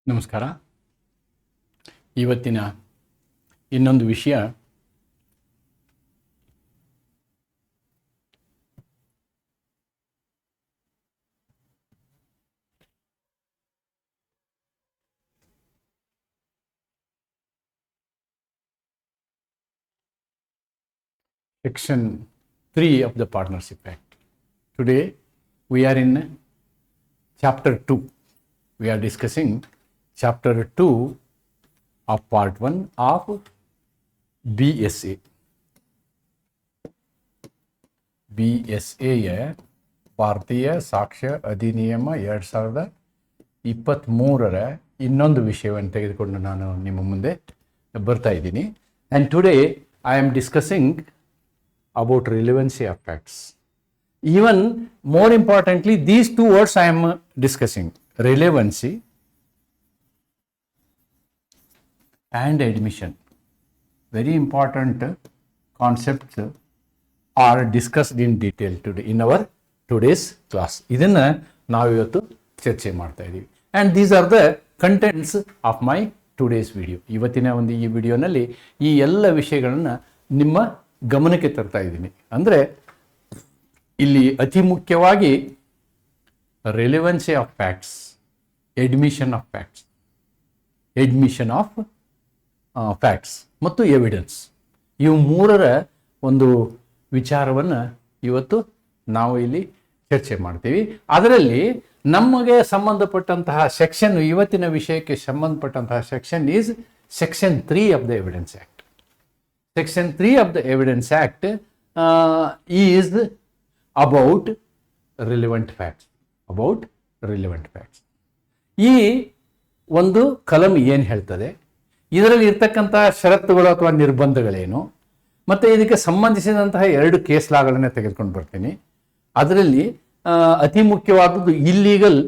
ನಮಸ್ಕಾರ. ಇವತ್ತಿನ ಇನ್ನೊಂದು ವಿಷಯ Section 3 of the Partnership Act. Today we are in Chapter 2. We are discussing Chapter 2 of Part 1 of BSA. BSA ಭಾರತೀಯ ಸಾಕ್ಷ್ಯ ಅಧಿನಿಯಮ 2023ರ ಇನ್ನೊಂದು ವಿಷಯವನ್ನು ತೆಗೆದುಕೊಂಡು ನಾನು ನಿಮ್ಮ ಮುಂದೆ ಬರ್ತಾ ಇದ್ದೀನಿ. And today I am discussing about relevancy of facts. Even more importantly, these two words I am discussing, relevancy and admission. Very important concepts are discussed in detail today in our today's class. ಇದನ್ನ ನಾವು ಇವತ್ತು ಚರ್ಚೆ ಮಾಡ್ತಾ ಇದ್ದೀವಿ. And these are the contents of my today's video. ಇವತ್ತಿನ ಒಂದು ಈ ವಿಡಿಯೋನಲ್ಲಿ ಈ ಎಲ್ಲ ವಿಷಯಗಳನ್ನು ನಿಮ್ಮ ಗಮನಕ್ಕೆ ತರ್ತಾ ಇದ್ದೀನಿ. ಅಂದರೆ ಇಲ್ಲಿ ಅತಿ ಮುಖ್ಯವಾಗಿ relevancy of facts, admission of facts ಮತ್ತು ಎವಿಡೆನ್ಸ್, ಇವು ಮೂರರ ಒಂದು ವಿಚಾರವನ್ನು ಇವತ್ತು ನಾವು ಇಲ್ಲಿ ಚರ್ಚೆ ಮಾಡ್ತೀವಿ. ಅದರಲ್ಲಿ ನಮಗೆ ಸಂಬಂಧಪಟ್ಟಂತಹ ಸೆಕ್ಷನ್, ಇವತ್ತಿನ ವಿಷಯಕ್ಕೆ ಸಂಬಂಧಪಟ್ಟಂತಹ section is Section 3 of the Evidence Act. Section 3 of the Evidence Act is about relevant facts. ಈ ಒಂದು ಕಲಂ ಏನು ಹೇಳ್ತದೆ, ಇದರಲ್ಲಿ ಇರ್ತಕ್ಕಂಥ ಷರತ್ತುಗಳು ಅಥವಾ ನಿರ್ಬಂಧಗಳೇನು, ಮತ್ತು ಇದಕ್ಕೆ ಸಂಬಂಧಿಸಿದಂತಹ 2 ಕೇಸ್ ಲಾಗಳನ್ನು ತೆಗೆದುಕೊಂಡು ಬರ್ತೀನಿ. ಅದರಲ್ಲಿ ಅತಿ ಮುಖ್ಯವಾದದ್ದು ಇಲ್ಲೀಗಲ್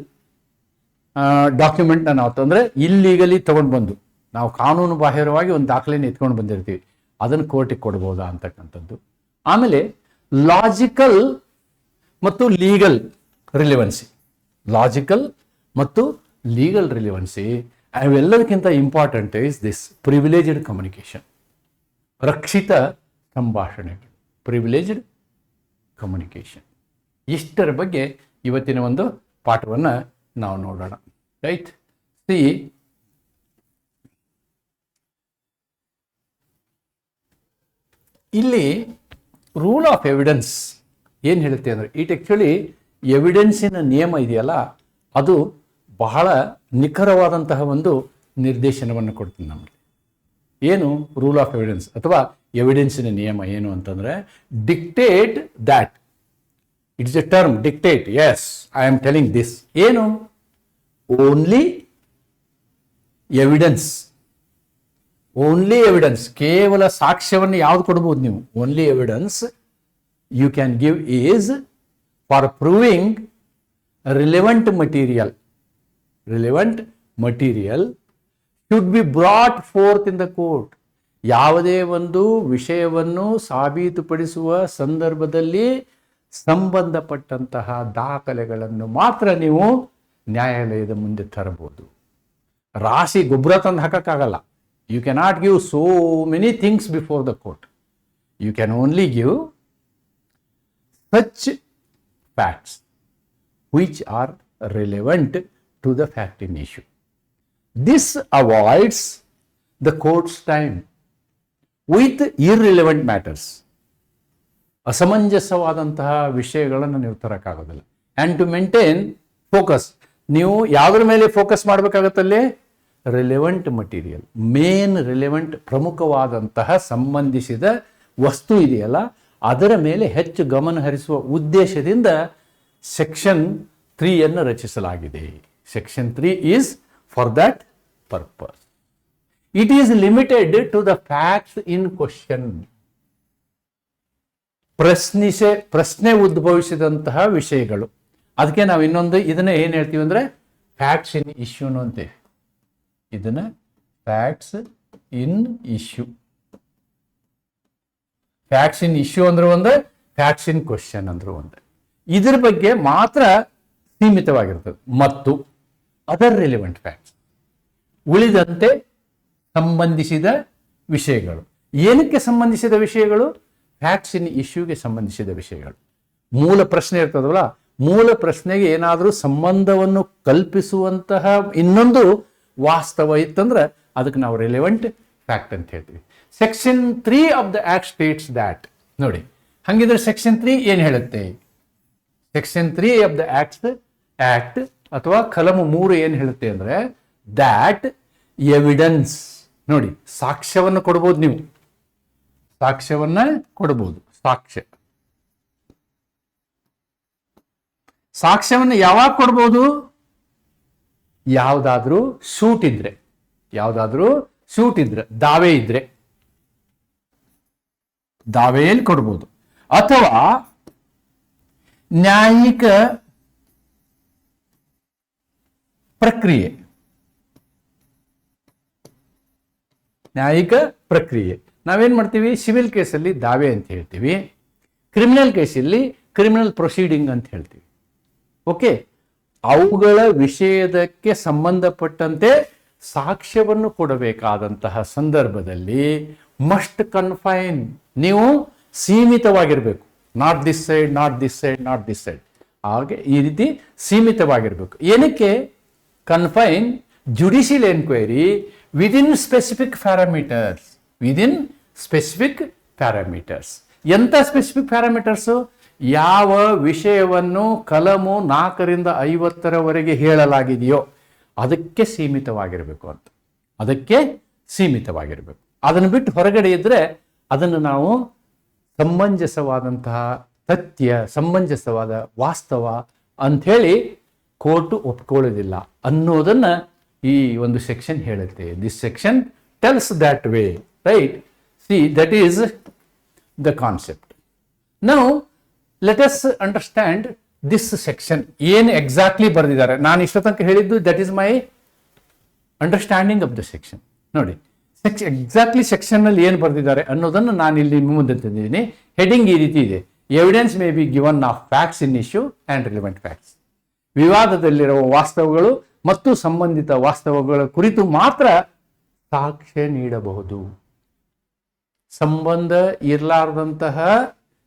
ಡಾಕ್ಯುಮೆಂಟ್ನ ನಾವು ತಂದರೆ, ಇಲ್ಲೀಗಲಿ ತಗೊಂಡು ಬಂದು ನಾವು ಕಾನೂನು ಬಾಹಿರವಾಗಿ ಒಂದು ದಾಖಲೆಯನ್ನು ಎತ್ಕೊಂಡು ಬಂದಿರ್ತೀವಿ, ಅದನ್ನು ಕೋರ್ಟಿಗೆ ಕೊಡ್ಬೋದಾ ಅಂತಕ್ಕಂಥದ್ದು. ಆಮೇಲೆ ಲಾಜಿಕಲ್ ಮತ್ತು ಲೀಗಲ್ ರಿಲೆವೆನ್ಸಿ, ಅವೆಲ್ಲದಕ್ಕಿಂತ important is this privileged communication, ರಕ್ಷಿತ ಸಂಭಾಷಣೆಗಳು, ಪ್ರಿವಿಲೇಜ್ಡ್ ಕಮ್ಯುನಿಕೇಷನ್. ಇಷ್ಟರ ಬಗ್ಗೆ ಇವತ್ತಿನ ಒಂದು ಪಾಠವನ್ನು ನಾವು ನೋಡೋಣ. ರೈಟ್, ಸಿ ಇಲ್ಲಿ ರೂಲ್ ಆಫ್ ಎವಿಡೆನ್ಸ್ ಏನು ಹೇಳುತ್ತೆ ಅಂದರೆ, ಇಟ್ ಆ್ಯಕ್ಚುಲಿ ಎವಿಡೆನ್ಸಿನ ನಿಯಮ ಇದೆಯಲ್ಲ, ಅದು ಬಹಳ ನಿಖರವಾದಂತಹ ಒಂದು ನಿರ್ದೇಶನವನ್ನು ಕೊಡ್ತೀನಿ ನಮಗೆ. ಏನು ರೂಲ್ ಆಫ್ ಎವಿಡೆನ್ಸ್ ಅಥವಾ ಎವಿಡೆನ್ಸಿನ ನಿಯಮ ಏನು ಅಂತಂದರೆ, dictate that, it's a term, dictate, as I am telling this. ಏನು? ಓನ್ಲಿ ಎವಿಡೆನ್ಸ್, ಕೇವಲ ಸಾಕ್ಷ್ಯವನ್ನು ಯಾವ್ದು ಕೊಡ್ಬೋದು ನೀವು? Only evidence you can give is for proving relevant material should be brought forth in the court. ಯಾವುದೇ ಒಂದು ವಿಷಯವನ್ನು ಸಾಬೀತುಪಡಿಸುವ ಸಂದರ್ಭದಲ್ಲಿ ಸಂಬಂಧಪಟ್ಟಂತಹ ದಾಖಲೆಗಳನ್ನು ಮಾತ್ರ ನೀವು ನ್ಯಾಯಾಲಯದ ಮುಂದೆ ತರಬಹುದು. ರಾಶಿ ಗೊಬ್ಬರ ತಂದು ಹಾಕೋಕ್ಕಾಗಲ್ಲ. You cannot give so many things before the court. You can only give such facts which are relevant to the fact in issue. This avoids the court's time with irrelevant matters. ಅಸಮಂಜಸವಾದಂತಹ ವಿಷಯಗಳನ್ನು ನೀವು ತರಕ್ಕಾಗೋದಿಲ್ಲ. And to maintain focus, ನೀವು ಯಾವುದ್ರ ಮೇಲೆ focus ಮಾಡಬೇಕಾಗತ್ತಲ್ಲೇ? Relevant material, main relevant, ಪ್ರಮುಖವಾದಂತಹ ಸಂಬಂಧಿಸಿದ ವಸ್ತು ಇದೆಯಲ್ಲ, ಅದರ ಮೇಲೆ ಹೆಚ್ಚು ಗಮನ ಹರಿಸುವ ಉದ್ದೇಶದಿಂದ ಸೆಕ್ಷನ್ 3 ರಚಿಸಲಾಗಿದೆ. Section 3 is for that purpose. It is limited to the facts in question. ಪ್ರಶ್ನೆ ಉದ್ಭವಿಸಿದಂತಹ ವಿಷಯಗಳು. ಅದಕ್ಕೆ ನಾವು ಇನ್ನೊಂದು ಇದನ್ನ ಏನು ಹೇಳ್ತೀವಿ ಅಂದರೆ ಫ್ಯಾಕ್ಟ್ಸ್ ಇನ್ ಇಶ್ಯೂನು ಅಂತೇವೆ. ಇದನ್ನ ಫ್ಯಾಕ್ಟ್ಸ್ ಇನ್ ಇಶ್ಯೂ ಅಂದ್ರೆ ಒಂದೇ, ಫ್ಯಾಕ್ಟ್ಸ್ ಇನ್ ಕ್ವಶನ್ ಅಂದ್ರೆ ಒಂದೇ. ಇದ್ರ ಬಗ್ಗೆ ಮಾತ್ರ ಸೀಮಿತವಾಗಿರ್ತದೆ. ಮತ್ತು ಅದರ್ ರಿಲೆವೆಂಟ್ ಫ್ಯಾಕ್ಟ್ಸ್, ಉಳಿದಂತೆ ಸಂಬಂಧಿಸಿದ ವಿಷಯಗಳು. ಏನಕ್ಕೆ ಸಂಬಂಧಿಸಿದ ವಿಷಯಗಳು? ಫ್ಯಾಕ್ಟ್ಸ್ ಇನ್ ಇಶ್ಯೂಗೆ ಸಂಬಂಧಿಸಿದ ವಿಷಯಗಳು. ಮೂಲ ಪ್ರಶ್ನೆ ಇರ್ತದಲ್ಲ, ಮೂಲ ಪ್ರಶ್ನೆಗೆ ಏನಾದರೂ ಸಂಬಂಧವನ್ನು ಕಲ್ಪಿಸುವಂತಹ ಇನ್ನೊಂದು ವಾಸ್ತವ ಇತ್ತಂದ್ರೆ ಅದಕ್ಕೆ ನಾವು ರಿಲೆವೆಂಟ್ ಫ್ಯಾಕ್ಟ್ ಅಂತ ಹೇಳ್ತೀವಿ. Section 3 of the act States that. ನೋಡಿ, ಹಂಗಿದ್ರೆ ಸೆಕ್ಷನ್ 3 ಏನು ಹೇಳುತ್ತೆ? ಸೆಕ್ಷನ್ 3 ಆಫ್ ದ ಆಕ್ಟ್ ಅಥವಾ ಕಲಮು 3 ಏನು ಹೇಳುತ್ತೆ ಅಂದ್ರೆ ದ್ಯಾಟ್ ಎವಿಡೆನ್ಸ್. ನೋಡಿ, ಸಾಕ್ಷ್ಯವನ್ನು ಕೊಡ್ಬೋದು, ನೀವು ಸಾಕ್ಷ್ಯವನ್ನ ಕೊಡ್ಬೋದು. ಸಾಕ್ಷ್ಯವನ್ನು ಯಾವಾಗ ಕೊಡ್ಬೋದು? ಯಾವುದಾದ್ರೂ ಶೂಟ್ ಇದ್ರೆ, ದಾವೆಯಲ್ಲಿ ಕೊಡ್ಬೋದು. ಅಥವಾ ನ್ಯಾಯಿಕ ಪ್ರಕ್ರಿಯೆ, ನಾವೇನ್ ಮಾಡ್ತೀವಿ? ಸಿವಿಲ್ ಕೇಸಲ್ಲಿ ದಾವೆ ಅಂತ ಹೇಳ್ತೀವಿ, ಕ್ರಿಮಿನಲ್ ಕೇಸಲ್ಲಿ ಕ್ರಿಮಿನಲ್ ಪ್ರೊಸೀಡಿಂಗ್ ಅಂತ ಹೇಳ್ತೀವಿ. ಓಕೆ, ಅವುಗಳ ವಿಷಯದಕ್ಕೆ ಸಂಬಂಧಪಟ್ಟಂತೆ ಸಾಕ್ಷ್ಯವನ್ನು ಕೊಡಬೇಕಾದಂತಹ ಸಂದರ್ಭದಲ್ಲಿ ಮಸ್ಟ್ ಕನ್ಫೈನ್, ನೀವು ಸೀಮಿತವಾಗಿರಬೇಕು. ನಾಟ್ ದಿಸ್ ಸೈಡ್, ಹಾಗೆ ಈ ರೀತಿ ಸೀಮಿತವಾಗಿರಬೇಕು. ಏನಕ್ಕೆ? Confine judicial enquiry within specific parameters. ಎಂಥ ಸ್ಪೆಸಿಫಿಕ್ ಪ್ಯಾರಾಮೀಟರ್ಸು? ಯಾವ ವಿಷಯವನ್ನು ಕಲಮು 4ರಿಂದ 50ರವರೆಗೆ ಹೇಳಲಾಗಿದೆಯೋ ಅದಕ್ಕೆ ಸೀಮಿತವಾಗಿರಬೇಕು ಅಂತ. ಅದನ್ನು ಬಿಟ್ಟು ಹೊರಗಡೆ ಇದ್ರೆ ಅದನ್ನು ನಾವು ಸಮಂಜಸವಾದಂತಹ ತಥ್ಯ, ಸಮಂಜಸವಾದ ವಾಸ್ತವ ಅಂಥೇಳಿ ಕೋರ್ಟು ಒಪ್ಕೊಳ್ಳೋದಿಲ್ಲ ಅನ್ನೋದನ್ನ ಈ ಒಂದು ಸೆಕ್ಷನ್ ಹೇಳುತ್ತೆ. This section tells that way, right? C, that is the concept. Now let us understand this section. ಏನು ಎಕ್ಸಾಕ್ಟ್ಲಿ ಬರೆದಿದ್ದಾರೆ? ನಾನು ಇಷ್ಟ ತನಕ ಹೇಳಿದ್ದು that is my understanding of the section. ನೋಡಿ, ಎಕ್ಸಾಕ್ಟ್ಲಿ ಸೆಕ್ಷನ್ ನಲ್ಲಿ ಏನು ಬರೆದಿದ್ದಾರೆ ಅನ್ನೋದನ್ನು ನಾನು ಇಲ್ಲಿ ಮುಂದೆ ತಂದಿದ್ದೀನಿ. ಹೆಡಿಂಗ್ ಈ ರೀತಿ ಇದೆ: evidence may be given of facts in issue and relevant facts. ವಿವಾದದಲ್ಲಿರುವ ವಾಸ್ತವಗಳು ಮತ್ತು ಸಂಬಂಧಿತ ವಾಸ್ತವಗಳ ಕುರಿತು ಮಾತ್ರ ಸಾಕ್ಷ್ಯ ನೀಡಬಹುದು. ಸಂಬಂಧ ಇರಲಾರದಂತಹ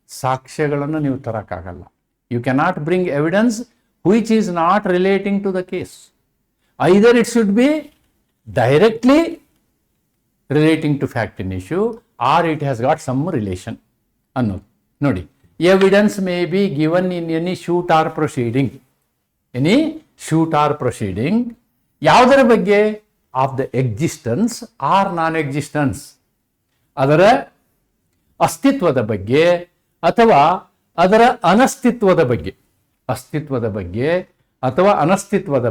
ಸಾಕ್ಷ್ಯಗಳನ್ನು ನೀವು ತರಕ್ಕಾಗಲ್ಲ. You cannot bring evidence which is not relating to the case. Either it should be directly relating to fact in issue or it has got some relation ಅನ್ನೋದು. ನೋಡಿ, evidence may be given in any suit or proceeding. ಯಾವುದರ ಬಗ್ಗೆ? Of the existence or non existence, ಅದರ ಅಸ್ತಿತ್ವದ ಬಗ್ಗೆ ಅಥವಾ ಅದರ ಅನಸ್ತಿತ್ವದ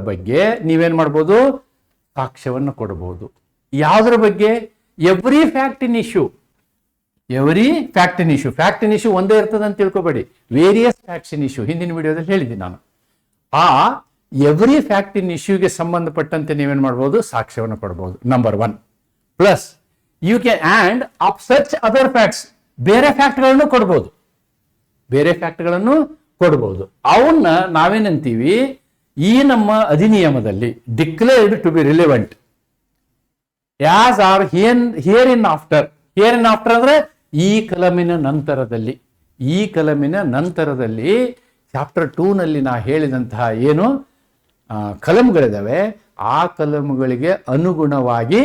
ಬಗ್ಗೆ ನೀವೇನ್ ಮಾಡ್ಬೋದು? ಸಾಕ್ಷ್ಯವನ್ನು ಕೊಡಬಹುದು. ಯಾವುದರ ಬಗ್ಗೆ? Every fact in issue. Fact in issue ಒಂದೇ ಇರ್ತದೆ ಅಂತ ತಿಳ್ಕೊಬೇಡಿ. ವೇರಿಯಸ್ ಫ್ಯಾಕ್ಟ್ಸ್ ಇನ್ ಇಶ್ಯೂ ಹಿಂದಿನ ವಿಡಿಯೋದಲ್ಲಿ ಹೇಳಿದ್ದೀನಿ ನಾನು. ಆ ಎವ್ರಿ ಫ್ಯಾಕ್ಟ್ ಇನ್ ಇಶ್ಯೂಗೆ ಸಂಬಂಧಪಟ್ಟಂತೆ ನೀವೇನ್ ಮಾಡ್ಬೋದು? ಸಾಕ್ಷ್ಯವನ್ನು ಕೊಡಬಹುದು. Number 1. Plus you can and of such other facts, ಬೇರೆ ಫ್ಯಾಕ್ಟ್ಗಳನ್ನು ಕೊಡಬಹುದು. ಅವನ್ನ ನಾವೇನಂತೀವಿ? ಈ ನಮ್ಮ ಅಧಿನಿಯಮದಲ್ಲಿ declared to be relevant as are hereinafter ಅಂದ್ರೆ ಈ ಕಲಮಿನ ನಂತರದಲ್ಲಿ ಚಾಪ್ಟರ್ 2 ನಲ್ಲಿ ನಾ ಹೇಳಿದಂತಹ ಏನು ಕಲಂಗಳಿದಾವೆ ಆ ಕಲಂಗಳಿಗೆ ಅನುಗುಣವಾಗಿ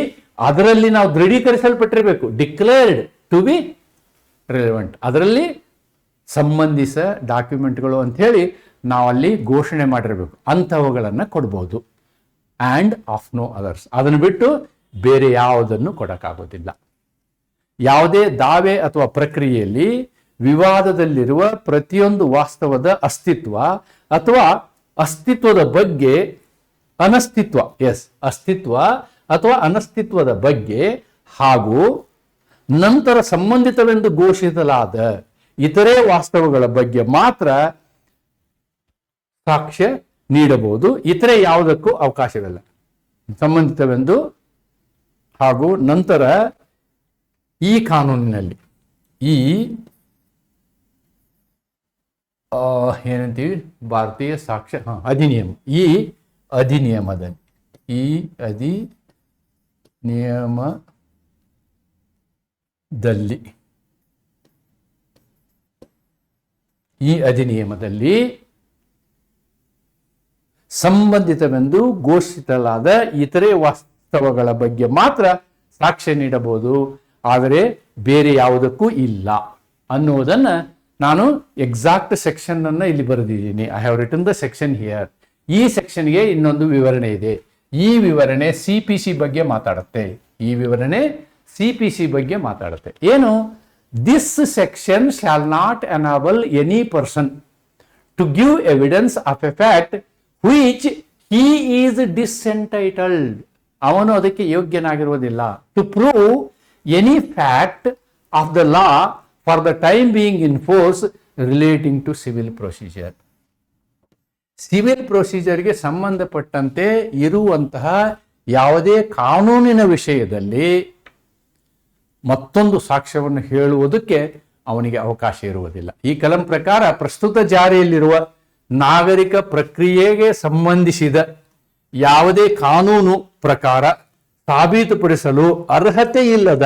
ಅದರಲ್ಲಿ ನಾವು ದೃಢೀಕರಿಸಲ್ಪಟ್ಟಿರಬೇಕು. ಡಿಕ್ಲೇರ್ಡ್ ಟು ಬಿ ರಿಲೆವೆಂಟ್, ಅದರಲ್ಲಿ ಸಂಬಂಧಿಸ ಡಾಕ್ಯುಮೆಂಟ್ಗಳು ಅಂತ ಹೇಳಿ ನಾವಲ್ಲಿ ಘೋಷಣೆ ಮಾಡಿರಬೇಕು. ಅಂಥವುಗಳನ್ನು ಕೊಡ್ಬೋದು. ಆ್ಯಂಡ್ ಆಫ್ ನೋ ಅದರ್ಸ್, ಅದನ್ನು ಬಿಟ್ಟು ಬೇರೆ ಯಾವುದನ್ನು ಕೊಡಕ್ಕಾಗೋದಿಲ್ಲ. ಯಾವುದೇ ದಾವೆ ಅಥವಾ ಪ್ರಕ್ರಿಯೆಯಲ್ಲಿ ವಿವಾದದಲ್ಲಿರುವ ಪ್ರತಿಯೊಂದು ವಾಸ್ತವದ ಅಸ್ತಿತ್ವ ಅಥವಾ ಅಸ್ತಿತ್ವದ ಬಗ್ಗೆ ಅನಸ್ತಿತ್ವದ ಬಗ್ಗೆ ಹಾಗೂ ನಂತರ ಸಂಬಂಧಿತವೆಂದು ಘೋಷಿಸಲಾದ ಇತರೆ ವಾಸ್ತವಗಳ ಬಗ್ಗೆ ಮಾತ್ರ ಸಾಕ್ಷ್ಯ ನೀಡಬಹುದು. ಇತರೆ ಯಾವುದಕ್ಕೂ ಅವಕಾಶವಿಲ್ಲ. ಸಂಬಂಧಿತವೆಂದು ಹಾಗೂ ನಂತರ ಈ ಕಾನೂನಿನಲ್ಲಿ ಏನಂತೀವಿ? ಭಾರತೀಯ ಸಾಕ್ಷ್ಯ ಅಧಿನಿಯಮ. ಈ ಅಧಿನಿಯಮದಲ್ಲಿ ನಿಯಮದಲ್ಲಿ ಈ ಅಧಿನಿಯಮದಲ್ಲಿ ಸಂಬಂಧಿತವೆಂದು ಘೋಷಿಸಲಾದ ಇತರೆ ವಾಸ್ತವಗಳ ಬಗ್ಗೆ ಮಾತ್ರ ಸಾಕ್ಷ್ಯ ನೀಡಬಹುದು, ಆದರೆ ಬೇರೆ ಯಾವುದಕ್ಕೂ ಇಲ್ಲ ಅನ್ನುವುದನ್ನು ನಾನು ಎಕ್ಸಾಕ್ಟ್ ಸೆಕ್ಷನ್ ಅನ್ನು ಇಲ್ಲಿ ಬರೆದಿದ್ದೀನಿ. I have written the section here. ಈ ಸೆಕ್ಷನ್ಗೆ ಇನ್ನೊಂದು ವಿವರಣೆ ಇದೆ. ಈ ವಿವರಣೆ CPC ಬಗ್ಗೆ ಮಾತಾಡುತ್ತೆ. ಈ ವಿವರಣೆ CPC ಬಗ್ಗೆ ಮಾತಾಡುತ್ತೆ. ಏನು? This section shall not enable any person to give evidence of a fact which he is disentitled. ಅವನು ಅದಕ್ಕೆ ಯೋಗ್ಯನಾಗಿರುವುದಿಲ್ಲ. To prove any fact of the law for the time being in force relating to civil procedure. Civil ಪ್ರೊಸೀಜರ್ಗೆ ಸಂಬಂಧಪಟ್ಟಂತೆ ಇರುವಂತಹ ಯಾವುದೇ ಕಾನೂನಿನ ವಿಷಯದಲ್ಲಿ ಮತ್ತೊಂದು ಸಾಕ್ಷ್ಯವನ್ನು ಹೇಳುವುದಕ್ಕೆ ಅವನಿಗೆ ಅವಕಾಶ ಇರುವುದಿಲ್ಲ. ಈ ಕಲಂ ಪ್ರಕಾರ ಪ್ರಸ್ತುತ ಜಾರಿಯಲ್ಲಿರುವ ನಾಗರಿಕ ಪ್ರಕ್ರಿಯೆಗೆ ಸಂಬಂಧಿಸಿದ ಯಾವುದೇ ಕಾನೂನು ಪ್ರಕಾರ ಸಾಬೀತುಪಡಿಸಲು ಅರ್ಹತೆ ಇಲ್ಲದ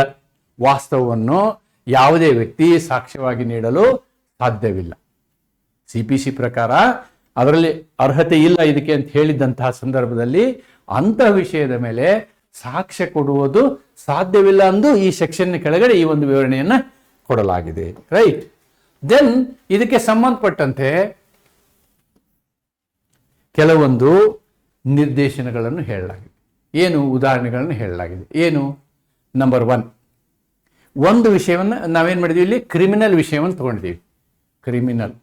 ವಾಸ್ತವವನ್ನು ಯಾವುದೇ ವ್ಯಕ್ತಿ ಸಾಕ್ಷ್ಯವಾಗಿ ನೀಡಲು ಸಾಧ್ಯವಿಲ್ಲ. CPC ಪ್ರಕಾರ ಅದರಲ್ಲಿ ಅರ್ಹತೆ ಇಲ್ಲ ಇದಕ್ಕೆ ಅಂತ ಹೇಳಿದಂತಹ ಸಂದರ್ಭದಲ್ಲಿ ಅಂತಹ ವಿಷಯದ ಮೇಲೆ ಸಾಕ್ಷ್ಯ ಕೊಡುವುದು ಸಾಧ್ಯವಿಲ್ಲ ಎಂದು ಈ ಸೆಕ್ಷನ್ ಕೆಳಗಡೆ ಈ ಒಂದು ವಿವರಣೆಯನ್ನು ಕೊಡಲಾಗಿದೆ. ರೈಟ್. ದೆನ್ ಇದಕ್ಕೆ ಸಂಬಂಧಪಟ್ಟಂತೆ ಕೆಲವೊಂದು ನಿರ್ದೇಶನಗಳನ್ನು ಹೇಳಲಾಗಿದೆ. ಏನು? ಉದಾಹರಣೆಗಳನ್ನು ಹೇಳಲಾಗಿದೆ. ಏನು? ನಂಬರ್ 1, ಒಂದು ವಿಷಯವನ್ನು ನಾವೇನು ಮಾಡಿದ್ವಿ, ಇಲ್ಲಿ ಕ್ರಿಮಿನಲ್ ವಿಷಯವನ್ನು ತಗೊಂಡಿದ್ದೀವಿ. ಕ್ರಿಮಿನಲ್,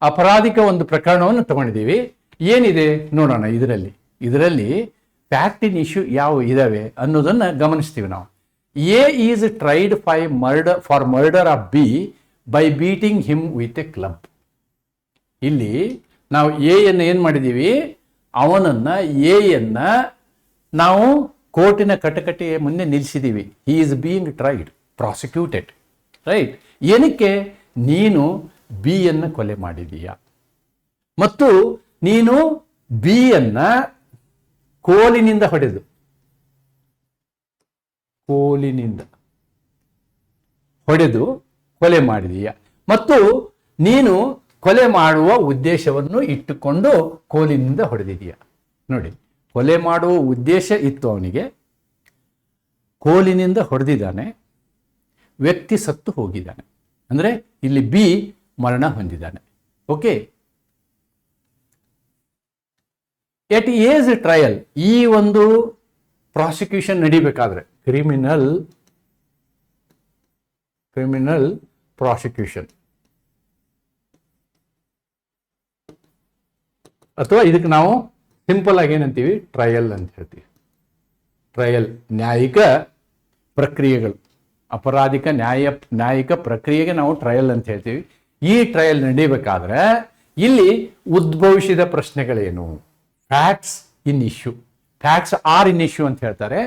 ಅಪರಾಧಿಕ ಒಂದು ಪ್ರಕರಣವನ್ನು ತಗೊಂಡಿದ್ದೀವಿ. ಏನಿದೆ ನೋಡೋಣ. ಇದರಲ್ಲಿ ಫ್ಯಾಕ್ಟ್ ಇನ್ ಇಶ್ಯೂ ಯಾವ ಇದಾವೆ ಅನ್ನೋದನ್ನು ಗಮನಿಸ್ತೀವಿ ನಾವು. A is tried for murder of B by beating him with a club. ಇಲ್ಲಿ ನಾವು ಎಯನ್ನು ಏನು ಮಾಡಿದ್ದೀವಿ, ಅವನನ್ನು ಎಯನ್ನು ನಾವು ಕೋರ್ಟಿನ ಕಟಕಟೆಯ ಮುಂದೆ ನಿಲ್ಲಿಸಿದ್ದೀವಿ. He is being tried, prosecuted. Right. ಏನಕ್ಕೆ? ನೀನು ಬಿಯನ್ನು ಕೊಲೆ ಮಾಡಿದೀಯಾ ಮತ್ತು ನೀನು ಬಿಯನ್ನು ಕೋಲಿನಿಂದ ಹೊಡೆದು ಕೊಲೆ ಮಾಡಿದೀಯ ಮತ್ತು ನೀನು ಕೊಲೆ ಮಾಡುವ ಉದ್ದೇಶವನ್ನು ಇಟ್ಟುಕೊಂಡು ಕೋಲಿನಿಂದ ಹೊಡೆದಿದೀಯ. ನೋಡಿ, ಕೊಲೆ ಮಾಡುವ ಉದ್ದೇಶ ಇತ್ತು ಅವನಿಗೆ, ಕೋಲಿನಿಂದ ಹೊಡೆದಿದ್ದಾನೆ, ವ್ಯಕ್ತಿ ಸತ್ತು ಹೋಗಿದ್ದಾನೆ. ಅಂದರೆ ಇಲ್ಲಿ ಬಿ ಮರಣ ಹೊಂದಿದ್ದಾನೆ. ಓಕೆ. ಎಟ್ ಏಸ್ ಟ್ರಯಲ್, ಈ ಒಂದು ಪ್ರಾಸಿಕ್ಯೂಷನ್ ನಡಿಬೇಕಾದ್ರೆ ಕ್ರಿಮಿನಲ್ ಪ್ರಾಸಿಕ್ಯೂಷನ್ ಅಥವಾ ಇದಕ್ಕೆ ನಾವು ಸಿಂಪಲ್ ಆಗಿ ಏನಂತೀವಿ, ಟ್ರಯಲ್ ಅಂತ ಹೇಳ್ತೀವಿ. ಟ್ರಯಲ್, ನ್ಯಾಯಿಕ ಪ್ರಕ್ರಿಯೆಗಳು, ಅಪರಾಧಿಕ ನ್ಯಾಯಿಕ ಪ್ರಕ್ರಿಯೆಗೆ ನಾವು ಟ್ರಯಲ್ ಅಂತ ಹೇಳ್ತೀವಿ. ಈ ಟ್ರಯಲ್ ನಡೀಬೇಕಾದ್ರೆ ಇಲ್ಲಿ ಉದ್ಭವಿಸಿದ ಪ್ರಶ್ನೆಗಳೇನು? Facts in issue, facts R in issue ಅಂತ ಹೇಳ್ತಾರೆ.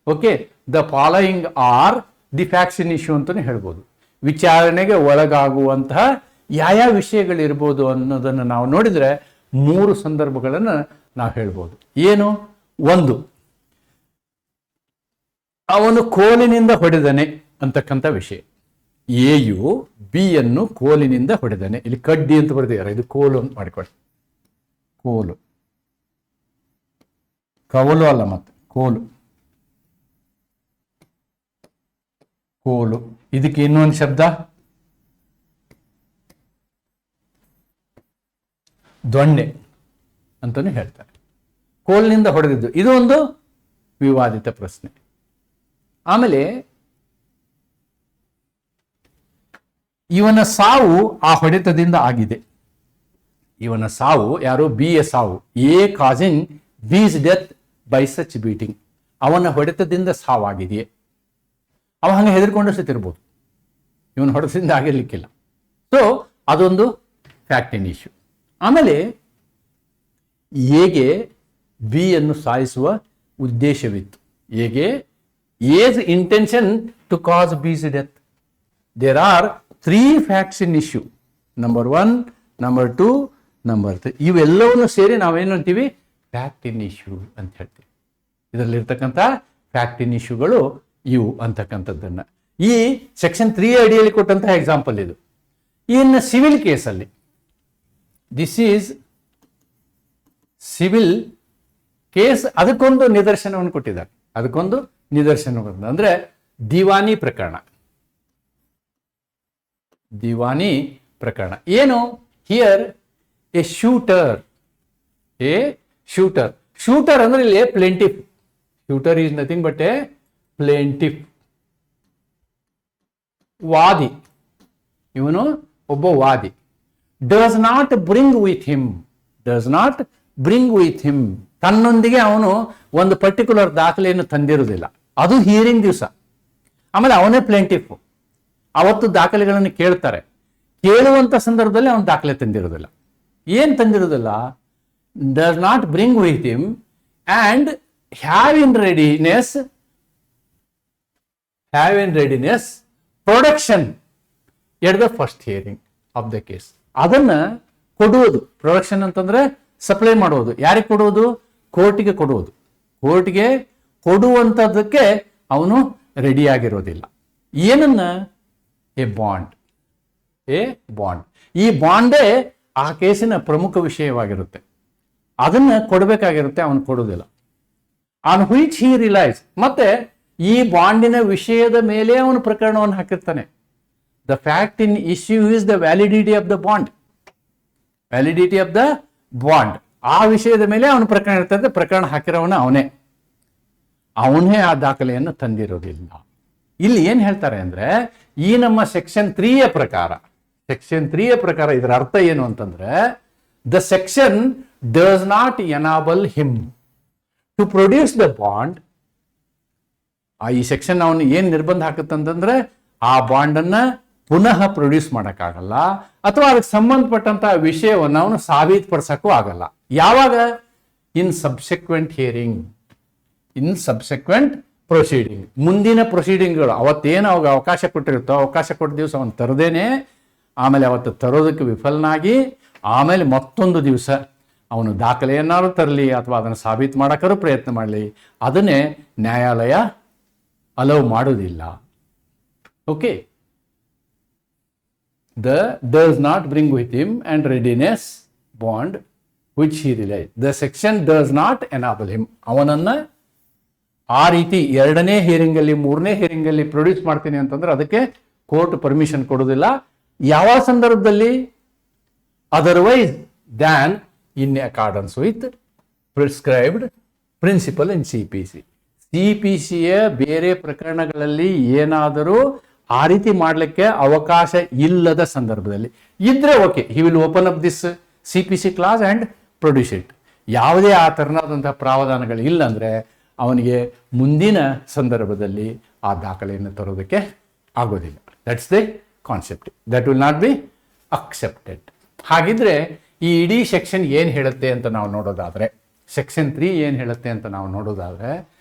Okay. The following are the facts in issue ಅಂತಲೇ ಹೇಳ್ಬೋದು. ವಿಚಾರಣೆಗೆ ಒಳಗಾಗುವಂತಹ ಯಾವ ವಿಷಯಗಳಿರ್ಬೋದು ಅನ್ನೋದನ್ನು ನಾವು ನೋಡಿದರೆ 3 ಸಂದರ್ಭಗಳನ್ನು ನಾವು ಹೇಳ್ಬೋದು. ಏನು? 1, ಅವನು ಕೋಲಿನಿಂದ ಹೊಡೆದನೆ ಅಂತಕ್ಕಂಥ ವಿಷಯ. ಎಯು ಬಿಯನ್ನು ಕೋಲಿನಿಂದ ಹೊಡೆದನೆ. ಇಲ್ಲಿ ಕಡ್ಡಿ ಅಂತ ಬರೆದಿದ್ದಾರೆ, ಇದು ಕೋಲು ಅಂತ ಮಾಡಿಕೊಳ್ಳಿ. ಕವಲು ಅಲ್ಲ, ಮತ್ತೆ ಕೋಲು. ಇದಕ್ಕೆ ಇನ್ನೊಂದು ಶಬ್ದ ದೊಣ್ಣೆ ಅಂತಾನು ಹೇಳ್ತಾರೆ. ಕೋಲಿನಿಂದ ಹೊಡೆದಿದ್ದು ಇದು ಒಂದು ವಿವಾದಿತ ಪ್ರಶ್ನೆ. ಆಮೇಲೆ ಇವನ ಸಾವು ಆ ಹೊಡೆತದಿಂದ ಆಗಿದೆ. ಇವನ ಸಾವು, ಯಾರು? ಬಿಯ ಸಾವು. A causing B's death by such beating. ಅವನ ಹೊಡೆತದಿಂದ ಸಾವಾಗಿದೆಯೇ? ಅವ ಹಂಗೆ ಹೆದರ್ಕೊಂಡು ಸತ್ತಿರ್ಬೋದು, ಇವನ ಹೊಡೆತದಿಂದ ಆಗಿರ್ಲಿಕ್ಕಿಲ್ಲ. ಸೊ ಅದೊಂದು ಫ್ಯಾಕ್ಟ್ ಇನ್ ಇಶ್ಯೂ. ಆಮೇಲೆ ಎಗೆ ಬಿಯನ್ನು ಸಾಯಿಸುವ ಉದ್ದೇಶವಿತ್ತು. ಎಗೆ A's intention to cause B's death. There are 3 facts in issue. Number 1, number 2 number 3 ಇವೆಲ್ಲವನ್ನು ಸೇರಿ ನಾವೇನು ಅಂತೀವಿ ಫ್ಯಾಕ್ಟ್ ಇನ್ ಇಶ್ಯೂ ಅಂತ ಹೇಳ್ತೀವಿ. ಇದರಲ್ಲಿರ್ತಕ್ಕಂಥ ಫ್ಯಾಕ್ಟ್ ಇನ್ ಇಶ್ಯೂಗಳು ಇವು ಅಂತಕ್ಕಂಥದ್ದನ್ನು ಈ ಸೆಕ್ಷನ್ 3 ಅಡಿಯಲ್ಲಿ ಕೊಟ್ಟಂತಹ ಎಕ್ಸಾಂಪಲ್ ಇದು. ಇನ್ನು ಸಿವಿಲ್ ಕೇಸಲ್ಲಿ ದಿಸ್ ಈಸ್ ಸಿವಿಲ್ ಕೇಸ್, ಅದಕ್ಕೊಂದು ನಿದರ್ಶನವನ್ನು ಕೊಟ್ಟಿದ್ದಾರೆ. ಅದಕ್ಕೊಂದು ನಿದರ್ಶನವನ್ನು ಅಂದ್ರೆ ದಿವಾನಿ ಪ್ರಕರಣ. ದಿವಾನಿ ಪ್ರಕರಣ ಏನು? ಹಿಯರ್ ಎ ಶೂಟರ್ ಶೂಟರ್ ಅಂದ್ರೆ ಇಲ್ಲಿ plaintiff. Suitor is nothing but a plaintiff, ವಾದಿ. ಇವನು ಒಬ್ಬ ವಾದಿ. Does not bring with him ತನ್ನೊಂದಿಗೆ ಅವನು ಒಂದು ಪರ್ಟಿಕ್ಯುಲರ್ ದಾಖಲೆಯನ್ನು ತಂದಿರುವುದಿಲ್ಲ. ಅದು ಹಿಯರಿಂಗ್ ದಿವಸ. ಆಮೇಲೆ ಅವನೇ ಪ್ಲೇಂಟಿಫ್. ಅವತ್ತು ದಾಖಲೆಗಳನ್ನು ಕೇಳ್ತಾರೆ. ಕೇಳುವಂತ ಸಂದರ್ಭದಲ್ಲಿ ಅವನು ದಾಖಲೆ ತಂದಿರೋದಿಲ್ಲ. ಏನ್ ತಂದಿರೋದಿಲ್ಲ? Does not bring with him and have in readiness production at the first hearing of the case. ಅದನ್ನ ಕೊಡುವುದು. ಪ್ರೊಡಕ್ಷನ್ ಅಂತಂದ್ರೆ ಸಪ್ಲೈ ಮಾಡುವುದು. ಯಾರಿಗೆ ಕೊಡುವುದು? ಕೋರ್ಟಿಗೆ ಕೊಡುವುದು. ಕೋರ್ಟ್ಗೆ ಕೊಡುವಂಥದ್ದಕ್ಕೆ ಅವನು ರೆಡಿ ಆಗಿರೋದಿಲ್ಲ. ಏನನ್ನ? A bond. ಈ ಬಾಂಡೇ ಆ ಕೇಸಿನ ಪ್ರಮುಖ ವಿಷಯವಾಗಿರುತ್ತೆ. ಅದನ್ನ ಕೊಡಬೇಕಾಗಿರುತ್ತೆ, ಅವನು ಕೊಡುವುದಿಲ್ಲ. On which he relies. ಮತ್ತೆ ಈ ಬಾಂಡಿನ ವಿಷಯದ ಮೇಲೆ ಅವನು ಪ್ರಕರಣವನ್ನು ಹಾಕಿರ್ತಾನೆ. The fact in issue is the validity of the bond. ಆ ವಿಷಯದ ಮೇಲೆ ಅವನು ಪ್ರಕರಣ ಇರ್ತದೆ. ಪ್ರಕರಣ ಹಾಕಿರೋವನ ಅವನೇ ಆ ದಾಖಲೆಯನ್ನು ತಂದಿರೋದಿಲ್ಲ. ಇಲ್ಲಿ ಏನ್ ಹೇಳ್ತಾರೆ ಅಂದ್ರೆ, ಈ ನಮ್ಮ ಸೆಕ್ಷನ್ 3ಯ ಪ್ರಕಾರ ಇದರ ಅರ್ಥ ಏನು ಅಂತಂದ್ರೆ, the section does not enable him to produce the bond. ಈ ಸೆಕ್ಷನ್ ಅವನು ಏನ್ ನಿರ್ಬಂಧ ಹಾಕುತ್ತಂತಂದ್ರೆ, ಆ ಬಾಂಡ್ ಅನ್ನ ಪುನಃ ಪ್ರೊಡ್ಯೂಸ್ ಮಾಡೋಕ್ಕಾಗಲ್ಲ, ಅಥವಾ ಅದಕ್ಕೆ ಸಂಬಂಧಪಟ್ಟಂತಹ ವಿಷಯವನ್ನು ಅವನು ಸಾಬೀತುಪಡಿಸಕ್ಕೂ ಆಗಲ್ಲ. ಯಾವಾಗ? ಇನ್ ಸಬ್ಸೆಕ್ವೆಂಟ್ ಪ್ರೊಸೀಡಿಂಗ್. ಮುಂದಿನ ಪ್ರೊಸೀಡಿಂಗ್ಗಳು ಅವತ್ತೇನು ಅವಾಗ ಅವಕಾಶ ಕೊಟ್ಟಿರುತ್ತೋ, ಅವಕಾಶ ಕೊಟ್ಟ ದಿವಸ ಅವನು ತರದೇನೆ, ಆಮೇಲೆ ಅವತ್ತು ತರೋದಕ್ಕೆ ವಿಫಲನಾಗಿ, ಆಮೇಲೆ ಮತ್ತೊಂದು ದಿವಸ ಅವನು ದಾಖಲೆಯನ್ನಾರು ತರಲಿ ಅಥವಾ ಅದನ್ನು ಸಾಬೀತು ಮಾಡೋಕ್ಕಾದ್ರೂ ಪ್ರಯತ್ನ ಮಾಡಲಿ, ಅದನ್ನೇ ನ್ಯಾಯಾಲಯ ಅಲೌ ಮಾಡೋದಿಲ್ಲ. Okay. does not bring with him and readiness bond which he relies. The section does not enable him. ಅವನನ್ನ ಆ ರೀತಿ 2ನೇ ಹಿಯರಿಂಗ್ ಅಲ್ಲಿ 3ನೇ ಹಿಯರಿಂಗ್ ಅಲ್ಲಿ ಪ್ರೊಡ್ಯೂಸ್ ಮಾಡ್ತೀನಿ ಅಂತಂದ್ರೆ ಅದಕ್ಕೆ ಕೋರ್ಟ್ ಪರ್ಮಿಷನ್ ಕೊಡೋದಿಲ್ಲ. ಯಾವ ಸಂದರ್ಭದಲ್ಲಿ? Otherwise than in accordance with prescribed principle in ಸಿಪಿಸಿಯ ಬೇರೆ ಪ್ರಕರಣಗಳಲ್ಲಿ ಏನಾದರೂ ಆ ರೀತಿ ಮಾಡಲಿಕ್ಕೆ ಅವಕಾಶ ಇಲ್ಲದ ಸಂದರ್ಭದಲ್ಲಿ ಇದ್ರೆ okay, he will open up this CPC class and produce it. ಯಾವುದೇ ಆ ತರನಾದಂತಹ ಪ್ರಾವಧಾನಗಳು ಇಲ್ಲ ಅಂದ್ರೆ ಅವನಿಗೆ ಮುಂದಿನ ಸಂದರ್ಭದಲ್ಲಿ ಆ ದಾಖಲೆಯನ್ನು ತರೋದಕ್ಕೆ ಆಗೋದಿಲ್ಲ. That's the concept. That will not be accepted. ಹಾಗಿದ್ರೆ ಈ ಇಡೀ ಸೆಕ್ಷನ್ ಏನು ಹೇಳುತ್ತೆ ಅಂತ ನಾವು ನೋಡೋದಾದ್ರೆ, ಸೆಕ್ಷನ್ 3 ಏನು ಹೇಳುತ್ತೆ ಅಂತ ನಾವು ನೋಡೋದಾದ್ರೆ,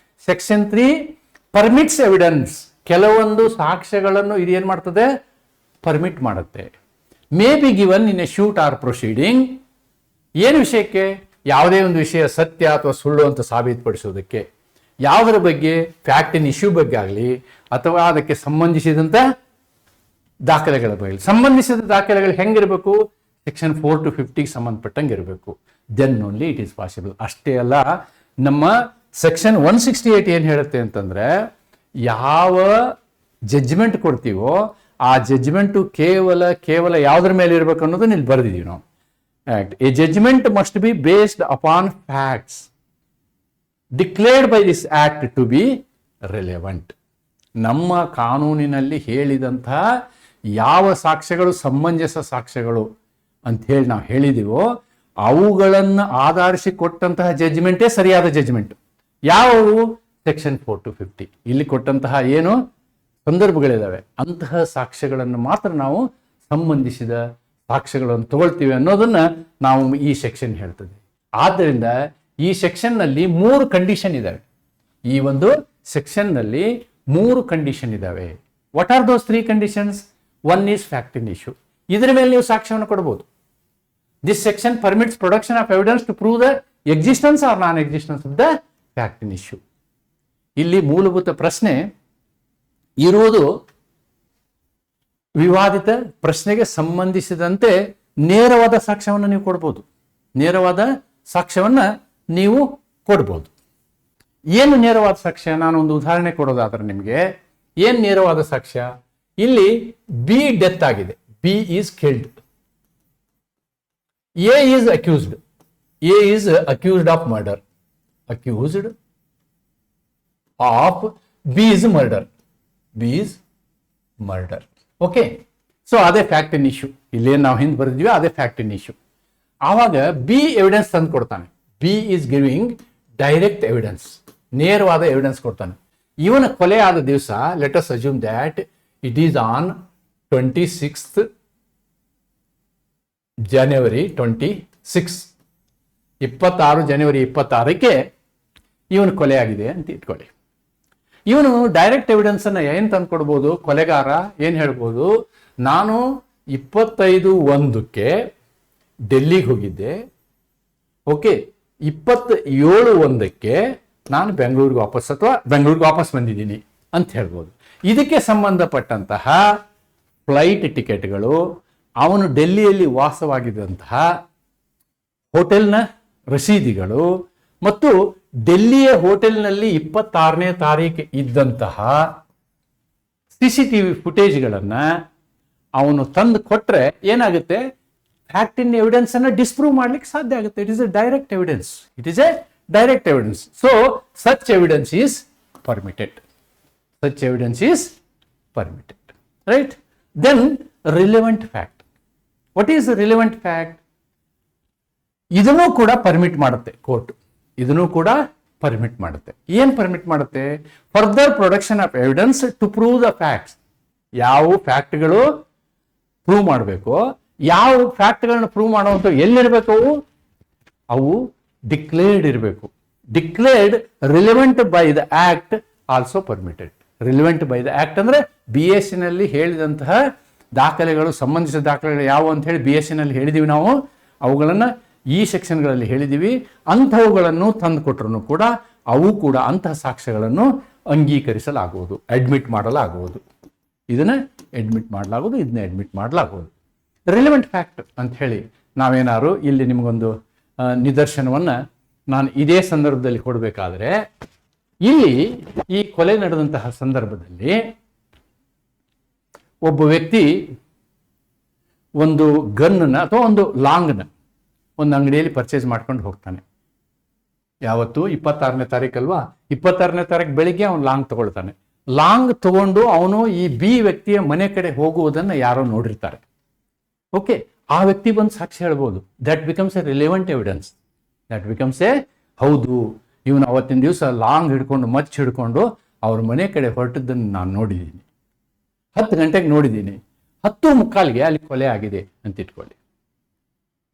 ಸೆಕ್ಷನ್ 3 ಪರ್ಮಿಟ್ಸ್ ಎವಿಡೆನ್ಸ್. ಕೆಲವೊಂದು ಸಾಕ್ಷ್ಯಗಳನ್ನು ಇದು ಏನು ಮಾಡ್ತದೆ? ಪರ್ಮಿಟ್ ಮಾಡುತ್ತೆ. May be given in a suit or proceeding. ಏನು ವಿಷಯಕ್ಕೆ? ಯಾವುದೇ ಒಂದು ವಿಷಯ ಸತ್ಯ ಅಥವಾ ಸುಳ್ಳು ಅಂತ ಸಾಬೀತುಪಡಿಸೋದಕ್ಕೆ. ಯಾವುದರ ಬಗ್ಗೆ? ಫ್ಯಾಕ್ಟ್ ಇನ್ ಇಶ್ಯೂ ಬಗ್ಗೆ ಆಗಲಿ ಅಥವಾ ಅದಕ್ಕೆ ಸಂಬಂಧಿಸಿದಂತ ದಾಖಲೆಗಳ ಬಗ್ಗೆ. ಸಂಬಂಧಿಸಿದ ದಾಖಲೆಗಳು ಹೆಂಗಿರಬೇಕು? ಸೆಕ್ಷನ್ 4 to 50 ಸಂಬಂಧಪಟ್ಟಂಗೆ ಇರಬೇಕು. Then only it is possible. ಅಷ್ಟೇ ಅಲ್ಲ, ನಮ್ಮ ಸೆಕ್ಷನ್ 168 ಏನು ಹೇಳುತ್ತೆ ಅಂತಂದ್ರೆ, ಯಾವ ಜಡ್ಜ್ಮೆಂಟ್ ಕೊಡ್ತೀವೋ ಆ ಜಡ್ಜ್ಮೆಂಟು ಕೇವಲ ಯಾವುದ್ರ ಮೇಲೆ ಇರಬೇಕು ಅನ್ನೋದನ್ನ ಇಲ್ಲಿ ಬರೆದಿದ್ದೀವಿ ನಾವು. A judgment must be based upon facts declared by this act to be relevant. ನಮ್ಮ ಕಾನೂನಿನಲ್ಲಿ ಹೇಳಿದಂತಹ ಯಾವ ಸಾಕ್ಷ್ಯಗಳು ಸಮಂಜಸ ಸಾಕ್ಷ್ಯಗಳು ಅಂತ ಹೇಳಿ ನಾವು ಹೇಳಿದೀವೋ ಅವುಗಳನ್ನು ಆಧರಿಸಿ ಕೊಟ್ಟಂತಹ ಜಡ್ಜ್ಮೆಂಟೇ ಸರಿಯಾದ ಜಡ್ಜ್ಮೆಂಟ್. ಯಾವುವು? ಸೆಕ್ಷನ್ 4 to 50 ಇಲ್ಲಿ ಕೊಟ್ಟಂತಹ ಏನು ಸಂದರ್ಭಗಳಿದಾವೆ ಅಂತಹ ಸಾಕ್ಷ್ಯಗಳನ್ನು ಮಾತ್ರ ನಾವು ಸಂಬಂಧಿಸಿದ ಸಾಕ್ಷ್ಯಗಳನ್ನು ತಗೊಳ್ತೀವಿ ಅನ್ನೋದನ್ನ ನಾವು ಈ ಸೆಕ್ಷನ್ ಹೇಳ್ತದೆ. ಆದ್ದರಿಂದ ಈ ಸೆಕ್ಷನ್ನಲ್ಲಿ 3 ಕಂಡೀಷನ್ ಇದಾವೆ. ಈ ಒಂದು ಸೆಕ್ಷನ್ನಲ್ಲಿ 3 ಕಂಡೀಷನ್ ಇದಾವೆ. What are those 3 conditions? 1 is fact in issue. ಇದರ ಮೇಲೆ ನೀವು ಸಾಕ್ಷ್ಯವನ್ನು ಕೊಡಬಹುದು. This section permits production of evidence to prove the existence or non existence of the fact in issue. ಇಲ್ಲಿ ಮೂಲಭೂತ ಪ್ರಶ್ನೆ ಇರುವುದು ವಿವಾದಿತ ಪ್ರಶ್ನೆಗೆ ಸಂಬಂಧಿಸಿದಂತೆ ನೇರವಾದ ಸಾಕ್ಷ್ಯವನ್ನು ನೀವು ಕೊಡ್ಬೋದು. ನೇರವಾದ ಸಾಕ್ಷ್ಯವನ್ನು ನೀವು ಕೊಡ್ಬೋದು. ಏನು ನೇರವಾದ ಸಾಕ್ಷ್ಯ? ನಾನು ಒಂದು ಉದಾಹರಣೆ ಕೊಡೋದಾದ್ರೆ ನಿಮಗೆ ಏನು ನೇರವಾದ ಸಾಕ್ಷ್ಯ? ಇಲ್ಲಿ ಬಿ ಡೆತ್ ಆಗಿದೆ, B is killed, A is accused, A is accused of murder, accused of B is murder, B is murder. Okay, so ಅದೇ ಫ್ಯಾಕ್ಟ್ ಇನ್ ಇಶ್ಯೂ. ಇಲ್ಲೇನು ನಾವು ಹಿಂದೆ ಬರೆದಿದ್ವಿ ಅದೇ ಫ್ಯಾಕ್ಟ್ ಇನ್ ಇಶ್ಯೂ. ಆವಾಗ ಬಿ ಎವಿಡೆನ್ಸ್ ತಂದು ಕೊಡ್ತಾನೆ. B is giving direct evidence, ನೇರವಾದ ಎವಿಡೆನ್ಸ್ ಕೊಡ್ತಾನೆ. ಇವನ ಕೊಲೆ ಆದ ದಿವಸ, let us assume that it is on 26th January 26, 26 ಜನವರಿ 26ಕ್ಕೆ ಇವನು ಕೊಲೆ ಆಗಿದೆ ಅಂತ ಇಟ್ಕೊಳ್ಳಿ. ಇವನು ಡೈರೆಕ್ಟ್ ಎವಿಡೆನ್ಸ್ ಅನ್ನ ಏನ್ ತಂದು ಕೊಡ್ಬೋದು? ಕೊಲೆಗಾರ ಏನ್ ಹೇಳ್ಬೋದು? ನಾನು 25/1ಕ್ಕೆ ಡೆಲ್ಲಿಗೆ ಹೋಗಿದ್ದೆ, ಓಕೆ, 27/1ಕ್ಕೆ ನಾನು ಬೆಂಗಳೂರಿಗೆ ವಾಪಸ್ ಬಂದಿದ್ದೀನಿ ಅಂತ ಹೇಳ್ಬೋದು. ಇದಕ್ಕೆ ಸಂಬಂಧಪಟ್ಟಂತಹ ಫ್ಲೈಟ್ ಟಿಕೆಟ್ಗಳು, ಅವನು ಡೆಲ್ಲಿಯಲ್ಲಿ ವಾಸವಾಗಿದ್ದಂತಹ ಹೋಟೆಲ್ನ ರಸೀದಿಗಳು ಮತ್ತು ಡೆಲ್ಲಿಯ ಹೋಟೆಲ್ನಲ್ಲಿ 26ನೇ ತಾರೀಕು ಇದ್ದಂತಹ CCTV ಫುಟೇಜ್ಗಳನ್ನು ಅವನು ತಂದು ಕೊಟ್ಟರೆ ಏನಾಗುತ್ತೆ? ಫ್ಯಾಕ್ಟ್ ಇನ್ ಎವಿಡೆನ್ಸ್ ಅನ್ನು ಡಿಸ್ಪ್ರೂವ್ ಮಾಡ್ಲಿಕ್ಕೆ ಸಾಧ್ಯ ಆಗುತ್ತೆ. It is A direct evidence, it is A direct evidence. So such evidence is permitted, such evidence is permitted, right? Then relevant fact. What is the relevant fact? ಇದನ್ನು ಕೂಡ permit ಮಾಡುತ್ತೆ court, ಇದನ್ನು ಕೂಡ permit ಮಾಡುತ್ತೆ. ಏನ್ permit ಮಾಡುತ್ತೆ? Further production of evidence to prove the facts. ಯಾವ ಫ್ಯಾಕ್ಟ್ಗಳು ಪ್ರೂವ್ ಮಾಡಬೇಕು, ಯಾವ ಫ್ಯಾಕ್ಟ್ಗಳನ್ನ ಪ್ರೂವ್ ಮಾಡುವಂತ ಎಲ್ಲಿರ್ಬೇಕು? ಅವು ಡಿಕ್ಲೇರ್ಡ್ ಇರಬೇಕು. Declared relevant by the act also permitted. Relevant by the act ಅಂದ್ರೆ BSc ನಲ್ಲಿ ಹೇಳಿದಂತಹ ದಾಖಲೆಗಳು, ಸಂಬಂಧಿಸಿದ ದಾಖಲೆಗಳು ಯಾವುವು ಅಂತ ಹೇಳಿ BSc ನಲ್ಲಿ ಹೇಳಿದೀವಿ ನಾವು. ಅವುಗಳನ್ನು ಈ ಸೆಕ್ಷನ್ಗಳಲ್ಲಿ ಹೇಳಿದೀವಿ. ಅಂಥವುಗಳನ್ನು ತಂದು ಕೊಟ್ಟರು ಕೂಡ ಅವು ಕೂಡ ಅಂತಹ ಸಾಕ್ಷ್ಯಗಳನ್ನು ಅಂಗೀಕರಿಸಲಾಗುವುದು, ಅಡ್ಮಿಟ್ ಮಾಡಲಾಗುವುದು. ಇದನ್ನ ಅಡ್ಮಿಟ್ ಮಾಡಲಾಗುವುದು, ಇದನ್ನ ಅಡ್ಮಿಟ್ ಮಾಡಲಾಗುವುದು. ರಿಲೆವೆಂಟ್ ಫ್ಯಾಕ್ಟ್ ಅಂತ ಹೇಳಿ ನಾವೇನಾದ್ರು ಇಲ್ಲಿ ನಿಮಗೊಂದು ನಿದರ್ಶನವನ್ನು ನಾನು ಇದೇ ಸಂದರ್ಭದಲ್ಲಿ ಕೊಡಬೇಕಾದ್ರೆ, ಇಲ್ಲಿ ಈ ಕೊಲೆ ನಡೆದಂತಹ ಸಂದರ್ಭದಲ್ಲಿ ಒಬ್ಬ ವ್ಯಕ್ತಿ ಒಂದು ಗನ್ನನ್ನು ಅಥವಾ ಒಂದು ಲಾಂಗ್ನ ಒಂದು ಅಂಗಡಿಯಲ್ಲಿ ಪರ್ಚೇಸ್ ಮಾಡ್ಕೊಂಡು ಹೋಗ್ತಾನೆ. ಯಾವತ್ತು? 26ನೇ ತಾರೀಕಲ್ವಾ? 26ನೇ ತಾರೀಕು ಬೆಳಿಗ್ಗೆ ಅವನು ಲಾಂಗ್ ತಗೊಳ್ತಾನೆ. ಲಾಂಗ್ ತಗೊಂಡು ಅವನು ಈ ಬಿ ವ್ಯಕ್ತಿಯ ಮನೆ ಕಡೆ ಹೋಗುವುದನ್ನು ಯಾರೋ ನೋಡಿರ್ತಾರೆ. ಓಕೆ, ಆ ವ್ಯಕ್ತಿ ಬಂದು ಸಾಕ್ಷಿ ಹೇಳ್ಬೋದು. That becomes A relevant evidence. That becomes A ಹೌದು, ಇವನು ಅವತ್ತಿನ ದಿವಸ ಲಾಂಗ್ ಹಿಡ್ಕೊಂಡು ಮಚ್ಚಿ ಹಿಡ್ಕೊಂಡು ಅವ್ರ ಮನೆ ಕಡೆ ಹೊರಟಿದ್ದನ್ನು ನಾನು ನೋಡಿದ್ದೀನಿ, 10 ಗಂಟೆಗೆ ನೋಡಿದ್ದೀನಿ, 10:45ಗೆ ಅಲ್ಲಿ ಕೊಲೆ ಆಗಿದೆ ಅಂತ ಇಟ್ಕೊಳ್ಳಿ.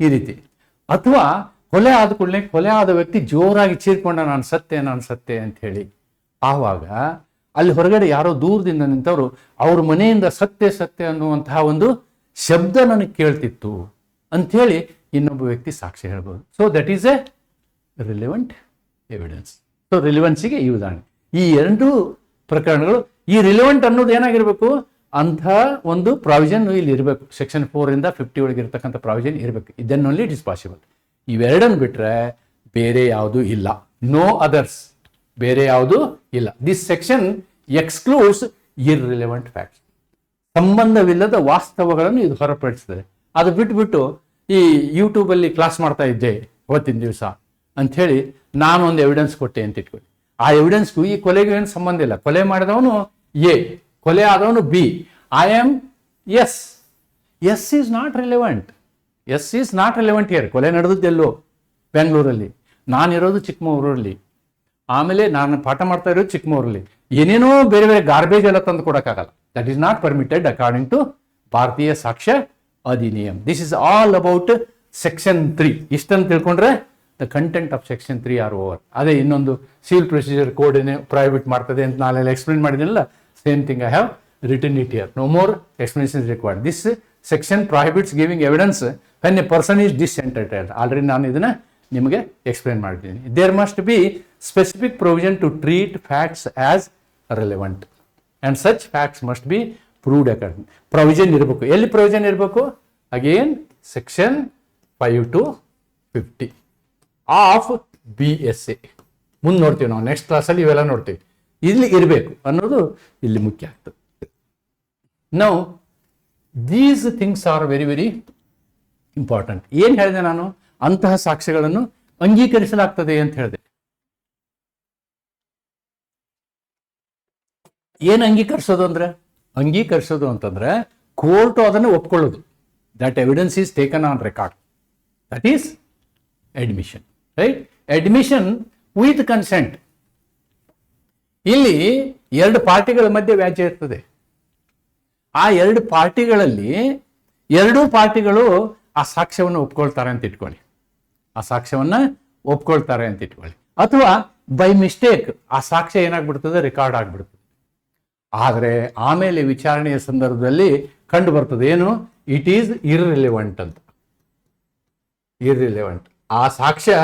ಈ ರೀತಿ. ಅಥವಾ ಕೊಲೆ ಆದ ಕೂಡಲೇ ಕೊಲೆ ಆದ ವ್ಯಕ್ತಿ ಜೋರಾಗಿ ಚೀರ್ಕೊಂಡ ನಾನು ಸತ್ತೆ ಅಂತ ಹೇಳಿ, ಆವಾಗ ಅಲ್ಲಿ ಹೊರಗಡೆ ಯಾರೋ ದೂರದಿಂದ ನಿಂತವರು ಅವ್ರ ಮನೆಯಿಂದ ಸತ್ಯ ಅನ್ನುವಂತಹ ಒಂದು ಶಬ್ದ ನನಗೆ ಕೇಳ್ತಿತ್ತು ಅಂಥೇಳಿ ಇನ್ನೊಬ್ಬ ವ್ಯಕ್ತಿ ಸಾಕ್ಷಿ ಹೇಳ್ಬೋದು. So that is a relevant evidence. So ರಿಲೆವೆನ್ಸಿಗೆ ಈ ಉದಾಹರಣೆ. ಈ ಎರಡು ಪ್ರಕರಣಗಳು, ಈ ರಿಲೆವೆಂಟ್ ಅನ್ನೋದು ಏನಾಗಿರ್ಬೇಕು? ಅಂಥ ಒಂದು ಪ್ರಾವಿಷನ್ ಇಲ್ಲಿ ಇರಬೇಕು. ಸೆಕ್ಷನ್ 4 to 50 ಒಳಗೆ ಇರತಕ್ಕಂಥ ಪ್ರಾವಿಷನ್ ಇರಬೇಕು. ಇದನ್ನು ಓನ್ಲಿ ಇಟ್ ಇಸ್ ಪಾಸಿಬಲ್. ಇವೆರಡನ್ನು ಬಿಟ್ರೆ ಬೇರೆ ಯಾವುದು ಇಲ್ಲ. ನೋ ಅದರ್ಸ್, ಬೇರೆ ಯಾವುದು ಇಲ್ಲ. This section excludes irrelevant facts. ಸಂಬಂಧವಿಲ್ಲದ ವಾಸ್ತವಗಳನ್ನು ಇದು ಹೊರಪಡಿಸ್ತದೆ. ಅದು ಬಿಟ್ಬಿಟ್ಟು ಈ ಯೂಟ್ಯೂಬಲ್ಲಿ ಕ್ಲಾಸ್ ಮಾಡ್ತಾ ಇದ್ದೆ ಅವತ್ತಿನ ದಿವಸ ಅಂಥೇಳಿ ನಾನೊಂದು ಎವಿಡೆನ್ಸ್ ಕೊಟ್ಟೆ ಅಂತ ಇಟ್ಕೊಳ್ಳಿ. ಆ ಎವಿಡೆನ್ಸ್ಗೂ ಈ ಕೊಲೆಗೂ ಏನು ಸಂಬಂಧ ಇಲ್ಲ. ಕೊಲೆ ಮಾಡಿದವನು ಎ, ಕೊಲೆ ಆದವನು B. I am S. S is not relevant. S is not relevant here. ಕೊಲೆ ನಡೆದದ್ದೆಲ್ಲೋ ಬೆಂಗಳೂರಲ್ಲಿ, ನಾನಿರೋದು ಚಿಕ್ಕಮಗಳೂರಲ್ಲಿ, ಆಮೇಲೆ ನಾನು ಪಾಠ ಮಾಡ್ತಾ ಇರೋದು ಚಿಕ್ಕಮಗಳೂರಲ್ಲಿ. ಏನೇನೋ ಬೇರೆ ಬೇರೆ ಗಾರ್ಬೇಜ್ ಎಲ್ಲ ತಂದು ಕೊಡೋಕ್ಕಾಗಲ್ಲ. That is not permitted according to Bharatiya Sakshya Adhiniyam. This is all about section 3. ಇಷ್ಟನ್ನು ತಿಳ್ಕೊಂಡ್ರೆ the content of section 3 are over. ಅದೇ ಇನ್ನೊಂದು ಸಿವಿಲ್ ಪ್ರೊಸೀಜರ್ ಕೋಡ್ ಪ್ರೈವೇಟ್ ಮಾಡ್ತದೆ ಅಂತ ನಾಳೆಲ್ಲ ಎಕ್ಸ್ಪ್ಲೇನ್ ಮಾಡಿದಿಲ್ಲ. Same thing I have written it here. No more explanation required. This section prohibits giving evidence when a person is disentitled. Already ನಾನು ಇದನ್ನ ನಿಮಗೆ explain ಮಾಡಿದ್ದೀನಿ. There must B specific provision to treat facts as relevant and such facts must be proved according. Provision ಇರಬೇಕು. ಎಲ್ಲಿ provision ಇರಬೇಕು? Again section 5 to 50 of BSA. ಮುಂದೆ ನೋಡ್ತೀವಿ ನಾವು, ನೆಕ್ಸ್ಟ್ ಕ್ಲಾಸಲ್ಲಿ ಇವೆಲ್ಲ ನೋಡ್ತೀವಿ. ಇಲ್ಲಿ ಇರಬೇಕು ಅನ್ನೋದು ಇಲ್ಲಿ ಮುಖ್ಯ ಆಗ್ತದೆ. ನಾವು these things are very very important. ಏನು ಹೇಳಿದೆ ನಾನು? ಅಂತಹ ಸಾಕ್ಷ್ಯಗಳನ್ನು ಅಂಗೀಕರಿಸಲಾಗ್ತದೆ ಅಂತ ಹೇಳಿದೆ. ಏನು ಅಂಗೀಕರಿಸೋದು ಅಂದ್ರೆ? ಅಂಗೀಕರಿಸೋದು ಅಂತಂದ್ರೆ ಕೋರ್ಟ್ ಅದನ್ನು ಒಪ್ಕೊಳ್ಳೋದು. That evidence is taken on record. That is admission, right? Admission with consent. ಇಲ್ಲಿ ಎರಡು ಪಾರ್ಟಿಗಳ ಮಧ್ಯೆ ವ್ಯಾಜ್ಯ ಇರ್ತದೆ. ಆ ಎರಡು ಪಾರ್ಟಿಗಳಲ್ಲಿ ಎರಡೂ ಪಾರ್ಟಿಗಳು ಆ ಸಾಕ್ಷ್ಯವನ್ನು ಒಪ್ಕೊಳ್ತಾರೆ ಅಂತ ಇಟ್ಕೊಳ್ಳಿ. ಆ ಸಾಕ್ಷ್ಯವನ್ನ ಒಪ್ಕೊಳ್ತಾರೆ ಅಂತ ಇಟ್ಕೊಳ್ಳಿ. ಅಥವಾ ಬೈ ಮಿಸ್ಟೇಕ್ ಆ ಸಾಕ್ಷ್ಯ ಏನಾಗ್ಬಿಡ್ತದೆ? ರೆಕಾರ್ಡ್ ಆಗ್ಬಿಡ್ತದೆ. ಆದರೆ ಆಮೇಲೆ ವಿಚಾರಣೆಯ ಸಂದರ್ಭದಲ್ಲಿ ಕಂಡು ಬರ್ತದೆ ಏನು? ಇಟ್ ಈಸ್ ಇರ್ರಿಲೆವೆಂಟ್ ಅಂತ. ಇರ್ರಿಲೆವೆಂಟ್. ಆ ಸಾಕ್ಷ್ಯ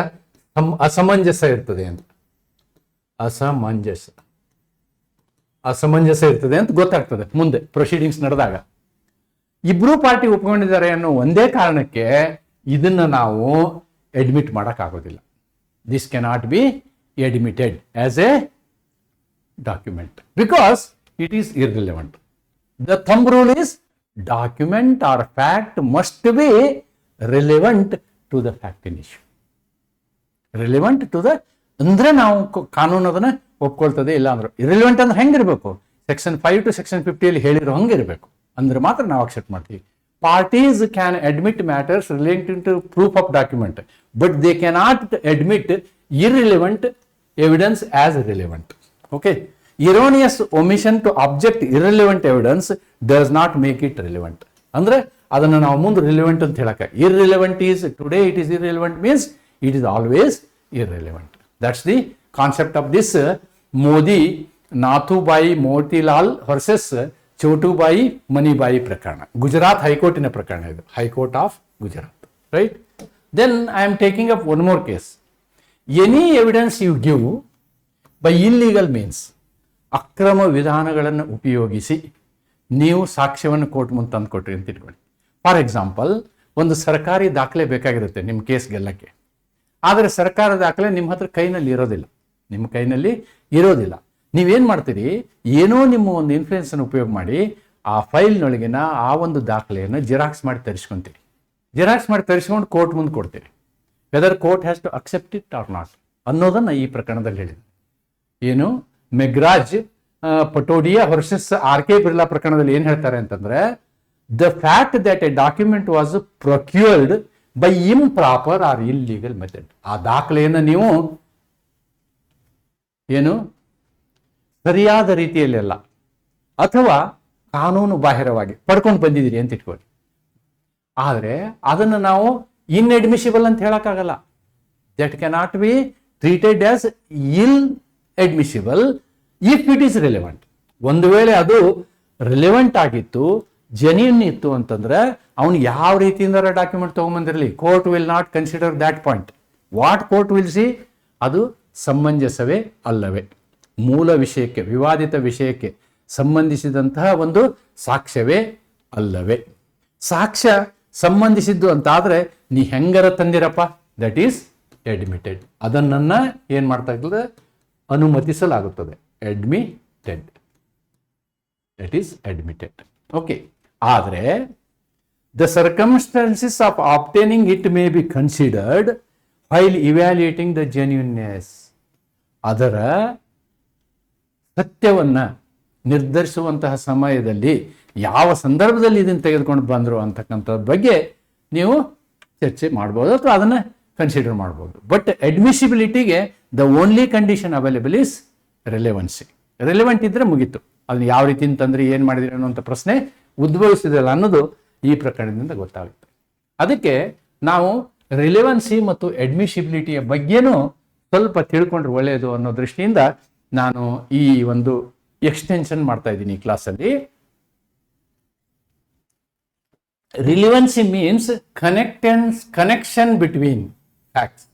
ಅಸಮಂಜಸ ಇರ್ತದೆ ಅಂತ. ಅಸಮಂಜಸ ಇರ್ತದೆ ಅಂತ ಗೊತ್ತಾಗ್ತದೆ ಮುಂದೆ ಪ್ರೊಸೀಡಿಂಗ್ಸ್ ನಡೆದಾಗ. ಇಬ್ರು ಪಾರ್ಟಿ ಒಪ್ಕೊಂಡಿದ್ದಾರೆ ಅನ್ನೋ ಒಂದೇ ಕಾರಣಕ್ಕೆ ಇದನ್ನ ನಾವು ಅಡ್ಮಿಟ್ ಮಾಡೋಕ್ಕಾಗೋದಿಲ್ಲ. This cannot be admitted as a document because it is irrelevant. The thumb rule is document or fact must be relevant to the fact in issue. Relevant to the ಅಂದ್ರೆ ನಾವು ಕಾನೂನು ಅದನ್ನ ಒಪ್ಕೊಳ್ತದೆ. ಇಲ್ಲ ಅಂದ್ರೆ ಇರಿಲೆವೆಂಟ್ ಅಂದ್ರೆ ಹೆಂಗಿರ್ಬೇಕು? Section 5 to section 50 ಹೇಳಿರೋ ಹಂಗಿರ್ಬೇಕು. ಅಂದ್ರೆ ಮಾತ್ರ ನಾವು ಅಕ್ಸೆಪ್ಟ್ ಮಾಡ್ತೀವಿ. Parties can admit matters relating to proof of document, but they cannot admit irrelevant evidence as relevant. Okay. Erroneous omission to object irrelevant evidence does not make it relevant. ಅಂದ್ರೆ ಅದನ್ನು ನಾವು ಮುಂದೆ relevant ಅಂತ ಹೇಳಕ್ಕೆ. Irrelevant is today it is irrelevant means it is always irrelevant. That's the concept of this Modi Nathubai Motilal versus Chotubai Manibai Prakarana. Gujarat High Court in a Prakarana. High Court of Gujarat. Right? Then I am taking up one more case. Any evidence you give by illegal means, ಅಕ್ರಮ ವಿಧಾನಗಳನ್ನು ಉಪಯೋಗಿಸಿ ನೀವು ಸಾಕ್ಷ್ಯವನ್ನು court ಮುಂದೆ ತಂದು ಕೊಟ್ರಿ ಅಂತ ಇಟ್ಕೊಳ್ಳಿ. For example, ಒಂದು ಸರ್ಕಾರಿ ದಾಖಲೆ ಬೇಕಾಗಿರುತ್ತೆ ನಿಮ್ಮ ಕೇಸ್ ಗೆಲ್ಲಕ್ಕೆ. ಆದರೆ ಸರ್ಕಾರ ದಾಖಲೆ ನಿಮ್ಮ ಹತ್ರ ಕೈನಲ್ಲಿ ಇರೋದಿಲ್ಲ. ನಿಮ್ಮ ಕೈನಲ್ಲಿ ಇರೋದಿಲ್ಲ. ನೀವೇನು ಮಾಡ್ತೀರಿ? ಏನೋ ನಿಮ್ಮ ಒಂದು ಇನ್ಫ್ಲೂಯೆನ್ಸನ್ನು ಉಪಯೋಗ ಮಾಡಿ ಆ ಫೈಲ್ನೊಳಗಿನ ಆ ಒಂದು ದಾಖಲೆಯನ್ನು ಜಿರಾಕ್ಸ್ ಮಾಡಿ ತರಿಸ್ಕೊಂತೀರಿ. ಜಿರಾಕ್ಸ್ ಮಾಡಿ ತರಿಸ್ಕೊಂಡು ಕೋರ್ಟ್ ಮುಂದೆ ಕೊಡ್ತೀರಿ. Whether court has to accept it or not ಅನ್ನೋದನ್ನು ಈ ಪ್ರಕರಣದಲ್ಲಿ ಹೇಳಿದೆ. ಏನು? ಮೆಗ್ರಾಜ್ ಪಟೋಡಿಯಾ ವರ್ಸಸ್ RK ಬಿರ್ಲಾ ಪ್ರಕರಣದಲ್ಲಿ ಏನು ಹೇಳ್ತಾರೆ ಅಂತಂದ್ರೆ, the fact that a document was procured by improper or illegal method. ಆ ದಾಖಲೆಯನ್ನು ನೀವು ಏನು ಸರಿಯಾದ ರೀತಿಯಲ್ಲೆಲ್ಲ ಅಥವಾ ಕಾನೂನು ಬಾಹಿರವಾಗಿ ಪಡ್ಕೊಂಡು ಬಂದಿದ್ದೀರಿ ಅಂತ ಇಟ್ಕೊಳ್ಳಿ. ಆದರೆ ಅದನ್ನು ನಾವು ಇನ್ಅಡ್ಮಿಸಿಬಲ್ ಅಂತ ಹೇಳಕ್ಕಾಗಲ್ಲ. That cannot be treated as inadmissible if it is relevant. ಒಂದು ವೇಳೆ ಅದು ರಿಲೆವೆಂಟ್ ಆಗಿತ್ತು, ಜೆನ್ಯೂನ್ ಇತ್ತು ಅಂತಂದ್ರೆ ಅವನು ಯಾವ ರೀತಿಯಿಂದ ಡಾಕ್ಯುಮೆಂಟ್ ತಗೊಂಬಂದಿರಲಿ, court will not consider that point. What court will see? ಅದು ಸಮಂಜಸವೇ ಅಲ್ಲವೇ, ಮೂಲ ವಿಷಯಕ್ಕೆ, ವಿವಾದಿತ ವಿಷಯಕ್ಕೆ ಸಂಬಂಧಿಸಿದಂತಹ ಒಂದು ಸಾಕ್ಷ್ಯವೇ ಅಲ್ಲವೇ. ಸಾಕ್ಷ್ಯ ಸಂಬಂಧಿಸಿದ್ದು ಅಂತಾದ್ರೆ ನೀ ಹೆಂಗರ ತಂದಿರಪ್ಪ, ದಟ್ ಈಸ್ ಅಡ್ಮಿಟೆಡ್. ಅದನ್ನ ಏನ್ ಮಾಡ್ತಾ ಇರ್ತದೆ? ಅನುಮತಿಸಲಾಗುತ್ತದೆ. Admitted, that is admitted. Okay. ಆದರೆ the circumstances of obtaining it may be considered while evaluating the genuineness. ಅದರ ಸತ್ಯವನ್ನ ನಿರ್ಧರಿಸುವಂತಹ ಸಮಯದಲ್ಲಿ ಯಾವ ಸಂದರ್ಭದಲ್ಲಿ ಇದನ್ನು ತೆಗೆದುಕೊಂಡು ಬಂದರು ಅಂತಕ್ಕಂಥದ್ರ ಬಗ್ಗೆ ನೀವು ಚರ್ಚೆ ಮಾಡ್ಬೋದು ಅಥವಾ ಅದನ್ನು ಕನ್ಸಿಡರ್ ಮಾಡ್ಬೋದು. ಬಟ್ ಅಡ್ಮಿಸಿಬಿಲಿಟಿಗೆ the only condition available is relevancy. Relevant ಇದ್ರೆ ಮುಗೀತು. ಅದನ್ನ ಯಾವ ರೀತಿ ಅಂತಂದ್ರೆ ಏನು ಮಾಡಿದ್ರಿ ಅನ್ನೋಂಥ ಪ್ರಶ್ನೆ ಉದ್ಭವಿಸಿದಲ್ಲ ಅನ್ನೋದು ಈ ಪ್ರಕರಣದಿಂದ ಗೊತ್ತಾಗುತ್ತೆ. ಅದಕ್ಕೆ ನಾವು ರಿಲೆವೆನ್ಸಿ ಮತ್ತು ಅಡ್ಮಿಸಿಬಿಲಿಟಿಯ ಬಗ್ಗೆನೂ ಸ್ವಲ್ಪ ತಿಳ್ಕೊಂಡ್ರೆ ಒಳ್ಳೆಯದು ಅನ್ನೋ ದೃಷ್ಟಿಯಿಂದ ನಾನು ಈ ಒಂದು ಎಕ್ಸ್ಟೆನ್ಷನ್ ಮಾಡ್ತಾ ಇದ್ದೀನಿ ಈ ಕ್ಲಾಸಲ್ಲಿ. Relevancy means connection between facts.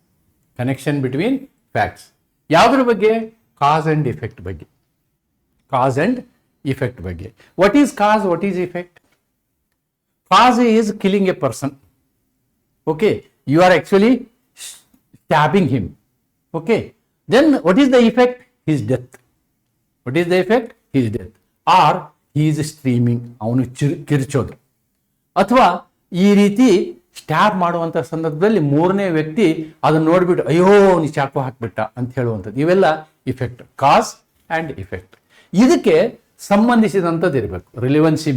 Connection between facts ಯಾವುದ್ರ ಬಗ್ಗೆ? ಕಾಸ್ ಅಂಡ್ ಇಫೆಕ್ಟ್ ಬಗ್ಗೆ. ಕಾಸ್ ಅಂಡ್ ಇಫೆಕ್ಟ್ ಬಗ್ಗೆ. What is cause, what is effect? Cause is killing a person. Okay, you are actually stabbing him. Okay, then what is the effect? His death. What is the effect? His death. Or he is screaming, ಅವನು ಕಿರ್ಚೋದು. ಅಥವಾ ಈ ರೀತಿ stab ಮಾಡುವಂಥ ಸಂದರ್ಭದಲ್ಲಿ ಮೂರನೇ ವ್ಯಕ್ತಿ ಅದನ್ನು ನೋಡ್ಬಿಟ್ಟು ಅಯ್ಯೋ ನೀ ಚಾಕು ಹಾಕ್ಬಿಟ್ಟ ಅಂತ ಹೇಳುವಂಥದ್ದು. ಇವೆಲ್ಲ ಇಫೆಕ್ಟ್. ಕಾಸ್ ಆ್ಯಂಡ್ ಇಫೆಕ್ಟ್ ಇದಕ್ಕೆ ಸಂಬಂಧಿಸಿದಂಥದ್ದು ಇರಬೇಕು. ರಿಲಿವೆನ್ಸಿ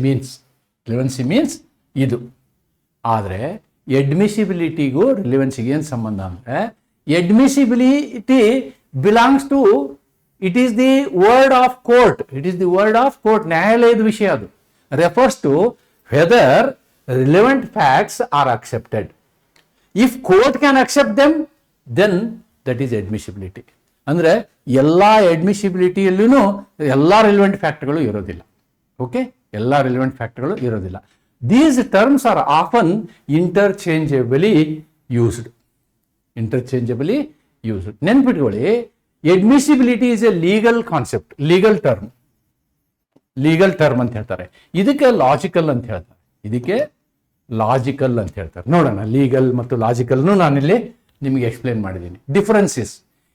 ಮೀನ್ಸ್ ಇದು. ಆದರೆ ಎಡ್ಮಿಸಿಬಿಲಿಟಿಗೂ ರಿಲಿವೆನ್ಸಿಗೆ ಏನು ಸಂಬಂಧ ಅಂದರೆ, admissibility belongs to, it is the word of court. ನ್ಯಾಯಾಲಯದ ವಿಷಯ ಅದು. Refers to whether relevant facts are accepted. If court can accept them, then that is admissibility. ಅಂದರೆ ಎಲ್ಲ ಎಡ್ಮಿಸಿಬಿಲಿಟಿಯಲ್ಲೂ ಎಲ್ಲ ರಿಲೆವೆಂಟ್ ಫ್ಯಾಕ್ಟ್ಗಳು ಇರೋದಿಲ್ಲ. ಓಕೆ, ಎಲ್ಲ ರಿಲೆವೆಂಟ್ ಫ್ಯಾಕ್ಟ್ಗಳು ಇರೋದಿಲ್ಲ. These terms are often interchangeably used. ನೆನ್ಪಿಟ್ಕೊಳ್ಳಿ, admissibility is a legal concept, legal term ಅಂತ ಹೇಳ್ತಾರೆ. ಇದಕ್ಕೆ ಲಾಜಿಕಲ್ ಅಂತ ಹೇಳ್ತಾರೆ. ನೋಡೋಣ, ಲೀಗಲ್ ಮತ್ತು ಲಾಜಿಕಲ್ನು ನಾನಿಲ್ಲಿ ನಿಮಗೆ ಎಕ್ಸ್ಪ್ಲೇನ್ ಮಾಡಿದ್ದೀನಿ. Differences: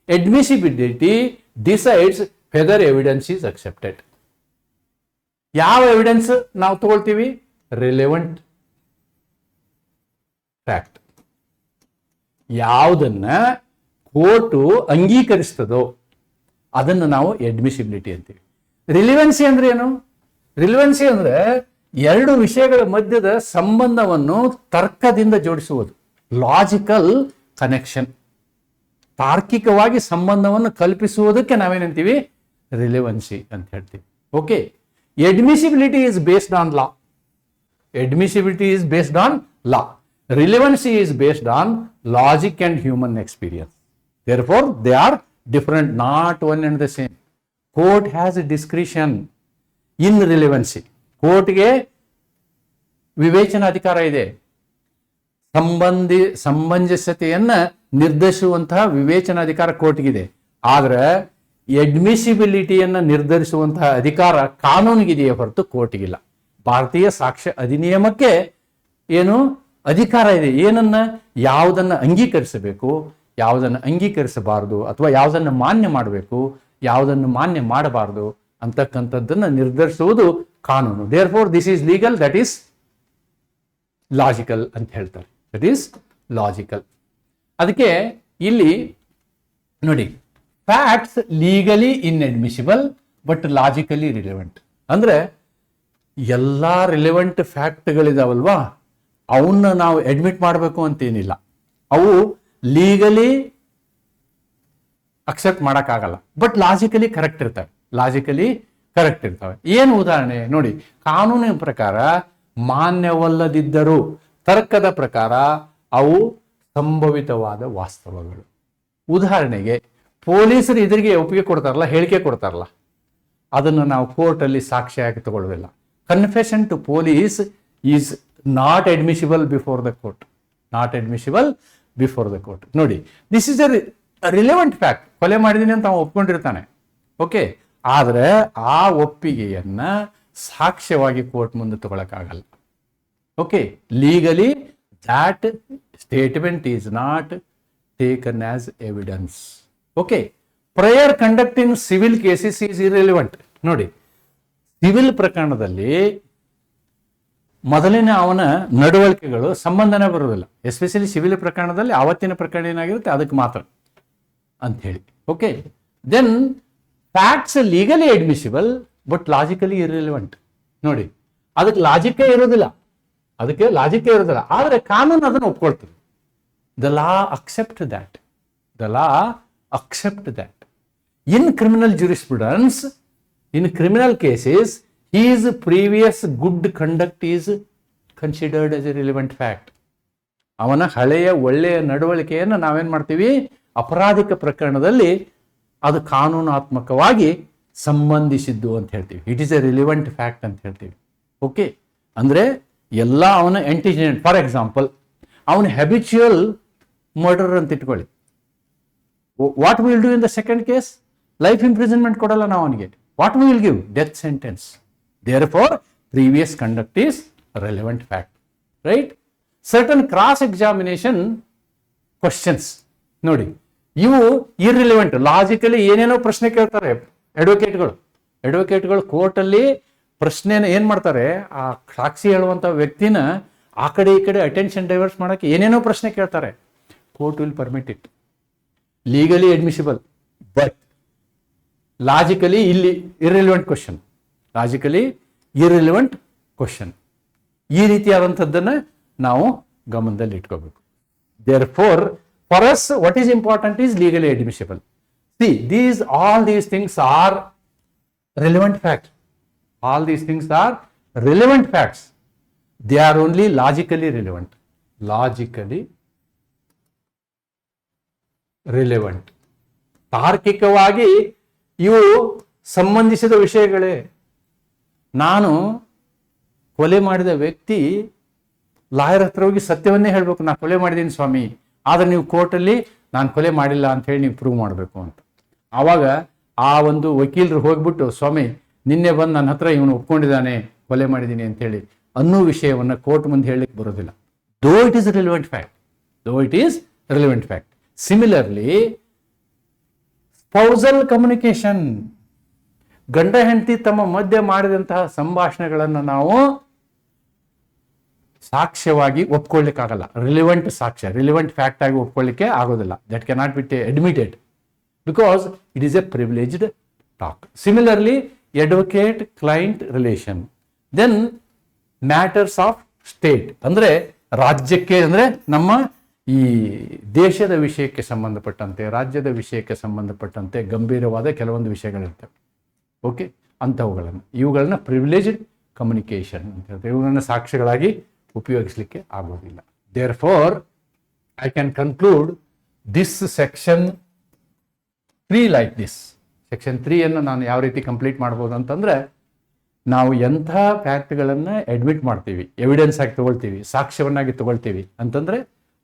admissibility decides whether evidence is accepted. ಯಾವ ಎವಿಡೆನ್ಸ್ ನಾವು ತಗೊಳ್ತೀವಿ? Relevant fact. ಯಾವುದನ್ನ ಕೋರ್ಟು ಅಂಗೀಕರಿಸ್ತದೋ ಅದನ್ನು ನಾವು ಎಡ್ಮಿಸಿಬಿಲಿಟಿ ಅಂತೀವಿ. ರಿಲಿವೆನ್ಸಿ ಅಂದ್ರೆ ಏನು? ರಿಲಿವೆನ್ಸಿ ಅಂದ್ರೆ ಎರಡು ವಿಷಯಗಳ ಮಧ್ಯದ ಸಂಬಂಧವನ್ನು ತರ್ಕದಿಂದ ಜೋಡಿಸುವುದು. ಲಾಜಿಕಲ್ ಕನೆಕ್ಷನ್, ತಾರ್ಕಿಕವಾಗಿ ಸಂಬಂಧವನ್ನು ಕಲ್ಪಿಸುವುದಕ್ಕೆ ನಾವೇನಂತೀವಿ? ರಿಲೆವೆನ್ಸಿ ಅಂತ ಹೇಳ್ತೀವಿ. Okay, admissibility is based on law. Relevancy is based on logic and human experience. Therefore, they are different, not one and the same. Court has a discretion in relevancy. ಕೋರ್ಟ್ಗೆ ವಿವೇಚನಾ ಅಧಿಕಾರ ಇದೆ. ಸಮಂಜಸತೆಯನ್ನು ನಿರ್ಧರಿಸುವಂತಹ ವಿವೇಚನಾಧಿಕಾರ ಕೋರ್ಟ್ಗಿದೆ. ಆದರೆ ಎಡ್ಮಿಸಿಬಿಲಿಟಿಯನ್ನು ನಿರ್ಧರಿಸುವಂತಹ ಅಧಿಕಾರ ಕಾನೂನಿಗಿದೆಯೇ ಹೊರತು ಕೋರ್ಟ್ಗಿಲ್ಲ. ಭಾರತೀಯ ಸಾಕ್ಷ್ಯ ಅಧಿನಿಯಮಕ್ಕೆ ಏನು ಅಧಿಕಾರ ಇದೆ? ಏನನ್ನ, ಯಾವುದನ್ನು ಅಂಗೀಕರಿಸಬೇಕು, ಯಾವುದನ್ನು ಅಂಗೀಕರಿಸಬಾರದು, ಅಥವಾ ಯಾವುದನ್ನು ಮಾನ್ಯ ಮಾಡಬೇಕು, ಯಾವುದನ್ನು ಮಾನ್ಯ ಮಾಡಬಾರದು ಅಂತಕ್ಕಂಥದ್ದನ್ನು ನಿರ್ಧರಿಸುವುದು ಕಾನೂನು. Therefore this is legal, that is logical ಅಂತ ಹೇಳ್ತಾರೆ. That is logical. ಅದಕ್ಕೆ ಇಲ್ಲಿ ನೋಡಿ, facts legally inadmissible but logically relevant. ಅಂದ್ರೆ ಎಲ್ಲ ರಿಲೆವೆಂಟ್ ಫ್ಯಾಕ್ಟ್ಗಳಿದಾವಲ್ವಾ, ಅವನ್ನ ನಾವು ಅಡ್ಮಿಟ್ ಮಾಡಬೇಕು ಅಂತೇನಿಲ್ಲ. ಅವು ಲೀಗಲಿ ಅಕ್ಸೆಪ್ಟ್ ಮಾಡೋಕ್ಕಾಗಲ್ಲ, ಬಟ್ ಲಾಜಿಕಲಿ ಕರೆಕ್ಟ್ ಇರ್ತವೆ. ಏನು ಉದಾಹರಣೆ ನೋಡಿ, ಕಾನೂನಿನ ಪ್ರಕಾರ ಮಾನ್ಯವಲ್ಲದಿದ್ದರೂ ತರ್ಕದ ಪ್ರಕಾರ ಅವು ಸಂಭವಿತವಾದ ವಾಸ್ತವಗಳು. ಉದಾಹರಣೆಗೆ, ಪೊಲೀಸರು ಎದುರಿಗೆ ಒಪ್ಪಿಗೆ ಕೊಡ್ತಾರಲ್ಲ, ಹೇಳಿಕೆ ಕೊಡ್ತಾರಲ್ಲ, ಅದನ್ನು ನಾವು ಕೋರ್ಟಲ್ಲಿ ಸಾಕ್ಷಿಯಾಗಿ ತಗೊಳ್ಳೋದಿಲ್ಲ. Confession to police is not admissible before the court. ನೋಡಿ, this is a relevant fact. ಕೊಲೆ ಮಾಡಿದ್ದೀನಿ ಅಂತ ಅವನು ಒಪ್ಕೊಂಡಿರ್ತಾನೆ. ಓಕೆ, ಆದರೆ ಆ ಒಪ್ಪಿಗೆಯನ್ನ ಸಾಕ್ಷ್ಯವಾಗಿ ಕೋರ್ಟ್ ಮುಂದೆ ತಗೊಳಕ್ಕಾಗಲ್ಲ. Okay, legally that statement is not taken as evidence. Okay, prior conduct in civil cases is irrelevant. ನೋಡಿ, ಸಿವಿಲ್ ಪ್ರಕರಣದಲ್ಲಿ ಮೊದಲಿನ ಅವನ ನಡವಳಿಕೆಗಳು ಸಂಬಂಧನೇ ಬರುವುದಿಲ್ಲ. ಎಸ್ಪೆಷಲಿ ಸಿವಿಲ್ ಪ್ರಕರಣದಲ್ಲಿ ಆವತ್ತಿನ ಪ್ರಕರಣ ಏನಾಗಿರುತ್ತೆ ಅದಕ್ಕೆ ಮಾತ್ರ ಅಂತ ಹೇಳಿ. Okay, then facts legally admissible but logically irrelevant. ನೋಡಿ, ಅದಕ್ಕೆ ಲಾಜಿಕೇ ಇರೋದಿಲ್ಲ, ಆದರೆ ಕಾನೂನು ಅದನ್ನು ಒಪ್ಕೊಳ್ತದೆ. The law accept that. In criminal jurisprudence, in criminal cases, his previous good conduct is considered as a relevant fact. ಅವನ ಹಳೆಯ ಒಳ್ಳೆಯ ನಡವಳಿಕೆಯನ್ನು ನಾವೇನ್ ಮಾಡ್ತೀವಿ, ಅಪರಾಧಿಕ ಪ್ರಕರಣದಲ್ಲಿ ಅದು ಕಾನೂನಾತ್ಮಕವಾಗಿ ಸಂಬಂಧಿಸಿದ್ದು ಅಂತ ಹೇಳ್ತೀವಿ. It is a relevant fact ಅಂತ ಹೇಳ್ತೀವಿ. ಓಕೆ, ಅಂದ್ರೆ ಎಲ್ಲ ಅವನ ಆಂಟಿಜೆನೆಂಟ್. ಫಾರ್ ಎಕ್ಸಾಂಪಲ್, ಅವನ ಹ್ಯಾಬಿಚುಯಲ್ ಮರ್ಡರ್ ಅಂತ ಇಟ್ಕೊಳ್ಳಿ. What will do in the second case? Life imprisonment ಕೊಡಲ್ಲ ನಾವು ಅವನಿಗೆ. What will give? Death sentence. Therefore previous conduct is relevant fact, right? Certain cross examination questions ನೋಡಿ, ಇವು irrelevant. Logically ಏನೇನೋ ಪ್ರಶ್ನೆ ಕೇಳ್ತಾರೆ ಅಡ್ವೊಕೇಟ್ಗಳು ಕೋರ್ಟಲ್ಲಿ ಪ್ರಶ್ನೆನ ಏನ್ ಮಾಡ್ತಾರೆ, ಆ ಸಾಕ್ಷಿ ಹೇಳುವಂತ ವ್ಯಕ್ತಿನ ಆ ಕಡೆ ಈ ಕಡೆ ಅಟೆನ್ಷನ್ ಡೈವರ್ಸ್ ಮಾಡಕ್ಕೆ ಏನೇನೋ ಪ್ರಶ್ನೆ ಕೇಳ್ತಾರೆ. Court will permit it, legally admissible, but logically ಇಲ್ಲಿ ಇರ್ರಿಲೆವೆಂಟ್ ಕ್ವಶನ್. ಈ ರೀತಿಯಾದಂಥದ್ದನ್ನ ನಾವು ಗಮನದಲ್ಲಿ ಇಟ್ಕೋಬೇಕು. Therefore for us what is important is legally admissible. See, all these things are relevant facts. All these things are relevant facts. They are only logically relevant. ತಾರ್ಕಿಕವಾಗಿ ಇವು ಸಂಬಂಧಿಸಿದ ವಿಷಯಗಳೇ. ನಾನು ಕೊಲೆ ಮಾಡಿದ ವ್ಯಕ್ತಿ ಲಾಯರ್ ಹತ್ರ ಹೋಗಿ ಸತ್ಯವನ್ನೇ ಹೇಳ್ಬೇಕು, ನಾನು ಕೊಲೆ ಮಾಡಿದ್ದೀನಿ ಸ್ವಾಮಿ, ಆದ್ರೆ ನೀವು ಕೋರ್ಟಲ್ಲಿ ನಾನು ಕೊಲೆ ಮಾಡಿಲ್ಲ ಅಂತ ಹೇಳಿ ನೀವು ಪ್ರೂವ್ ಮಾಡಬೇಕು ಅಂತ. ಆವಾಗ ಆ ಒಂದು ವಕೀಲರು ಹೋಗ್ಬಿಟ್ಟು, ಸ್ವಾಮಿ ನಿನ್ನೆ ಬಂದು ನನ್ನ ಹತ್ರ ಇವನು ಒಪ್ಕೊಂಡಿದ್ದಾನೆ ಕೊಲೆ ಮಾಡಿದ್ದೀನಿ ಅಂತೇಳಿ ಅನ್ನೋ ವಿಷಯವನ್ನು ಕೋರ್ಟ್ ಮುಂದೆ ಹೇಳಲಿಕ್ಕೆ ಬರೋದಿಲ್ಲ. Though it is relevant fact. Similarly spousal communication, ಗಂಡ ಹೆಂಡತಿ ತಮ್ಮ ಮಧ್ಯೆ ಮಾಡಿದಂತಹ ಸಂಭಾಷಣೆಗಳನ್ನು ನಾವು ಸಾಕ್ಷ್ಯವಾಗಿ ಒಪ್ಕೊಳ್ಳಿಕ್ಕಾಗಲ್ಲ. ರಿಲೆವೆಂಟ್ ಫ್ಯಾಕ್ಟ್ ಆಗಿ ಒಪ್ಕೊಳ್ಳಿಕ್ಕೆ ಆಗೋದಿಲ್ಲ. That cannot be admitted because it is a privileged talk. Similarly, advocate-client relation. Then matters of state, ಅಂದ್ರೆ ರಾಜ್ಯಕ್ಕೆ, ಅಂದ್ರೆ ನಮ್ಮ ಈ ದೇಶದ ವಿಷಯಕ್ಕೆ ಸಂಬಂಧಪಟ್ಟಂತೆ, ರಾಜ್ಯದ ವಿಷಯಕ್ಕೆ ಸಂಬಂಧಪಟ್ಟಂತೆ ಗಂಭೀರವಾದ ಕೆಲವೊಂದು ವಿಷಯಗಳಿರ್ತವೆ. ಓಕೆ, ಇವುಗಳನ್ನ ಪ್ರಿವಿಲೇಜ್ಡ್ ಕಮ್ಯುನಿಕೇಶನ್ ಅಂತ ಹೇಳ್ತಾರೆ. ಇವುಗಳನ್ನ ಸಾಕ್ಷ್ಯಗಳಾಗಿ ಉಪಯೋಗಿಸಲಿಕ್ಕೆ ಆಗೋದಿಲ್ಲ. Therefore I can conclude this section 3 like this. Section 3 ಅನ್ನು ನಾನು ಯಾವ ರೀತಿ ಕಂಪ್ಲೀಟ್ ಮಾಡ್ಬೋದು ಅಂತಂದ್ರೆ, ನಾವು ಎಂಥ ಫ್ಯಾಕ್ಟ್ಗಳನ್ನು ಅಡ್ಮಿಟ್ ಮಾಡ್ತೀವಿ, ಎವಿಡೆನ್ಸ್ ಆಗಿ ತಗೊಳ್ತೀವಿ, ಸಾಕ್ಷ್ಯವನ್ನಾಗಿ ತಗೊಳ್ತೀವಿ ಅಂತಂದ್ರೆ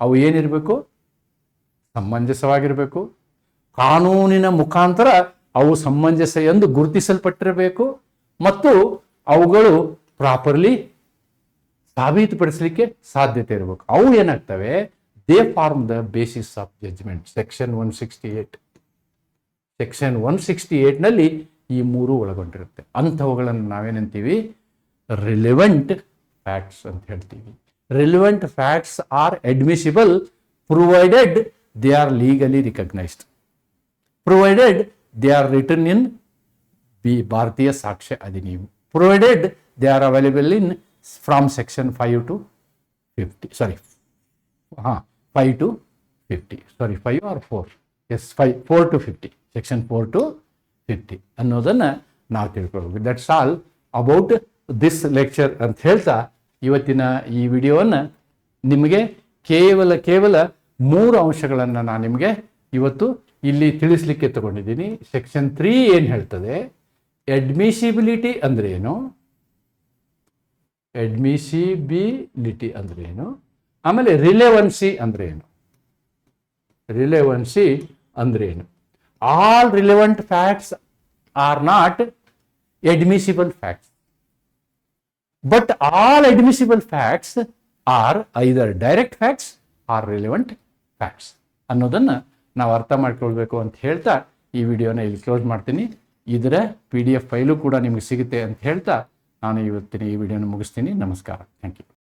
ಅವು ಏನಿರಬೇಕು? ಸಮಂಜಸವಾಗಿರಬೇಕು. ಕಾನೂನಿನ ಮುಖಾಂತರ ಅವು ಸಮಂಜಸ ಎಂದು ಗುರುತಿಸಲ್ಪಟ್ಟಿರಬೇಕು ಮತ್ತು ಅವುಗಳು ಪ್ರಾಪರ್ಲಿ ಸಾಬೀತುಪಡಿಸಲಿಕ್ಕೆ ಸಾಧ್ಯತೆ ಇರಬೇಕು. ಅವು ಏನಾಗ್ತವೆ? They form the basis of judgment. Section 168 ನಲ್ಲಿ ಈ 3 ಒಳಗೊಂಡಿರುತ್ತೆ. ಅಂಥವುಗಳನ್ನು ನಾವೇನಂತೀವಿ? ರಿಲೆವೆಂಟ್ ಫ್ಯಾಕ್ಟ್ಸ್ ಅಂತ ಹೇಳ್ತೀವಿ. Relevant facts are admissible provided they are legally recognised, provided they are written in Bharatiya Sakshya Adhiniyam, provided they are available in from section 5 to 50. 5 to 50. 5 or 4? Yes, 4 to 50. Section 4 to 50 ಅನ್ನೋದನ್ನು ನಾವು ತಿಳ್ಕೊಳ್ಬೇಕು. That's all about this lecture ಅಂತ ಹೇಳ್ತಾ ಇವತ್ತಿನ ಈ ವಿಡಿಯೋವನ್ನು ನಿಮಗೆ ಕೇವಲ 3 ಅಂಶಗಳನ್ನು ನಾನು ನಿಮಗೆ ಇವತ್ತು ಇಲ್ಲಿ ತಿಳಿಸ್ಲಿಕ್ಕೆ ತಗೊಂಡಿದ್ದೀನಿ. ಸೆಕ್ಷನ್ 3 ಏನು ಹೇಳ್ತದೆ? ಅಡ್ಮಿಸಿಬಿಲಿಟಿ ಅಂದ್ರೆ ಏನು, ಆಮೇಲೆ ರಿಲೆವೆನ್ಸಿ ಅಂದ್ರೆ ಏನು. All relevant facts are not admissible facts, but all admissible facts are either direct facts or relevant facts ಅನ್ನೋದನ್ನ ನಾವು ಅರ್ಥ ಮಾಡ್ಕೊಳ್ಬೇಕು ಅಂತ ಹೇಳ್ತಾ ಈ ವಿಡಿಯೋನ ಇಲ್ಲಿ ಕ್ಲೋಸ್ ಮಾಡ್ತೀನಿ. ಇದರ PDF ಫೈಲು ಕೂಡ ನಿಮಗೆ ಸಿಗುತ್ತೆ ಅಂತ ಹೇಳ್ತಾ ನಾನು ಇವತ್ತಿನ ಈ ವಿಡಿಯೋನ ಮುಗಿಸ್ತೀನಿ. ನಮಸ್ಕಾರ. Thank you.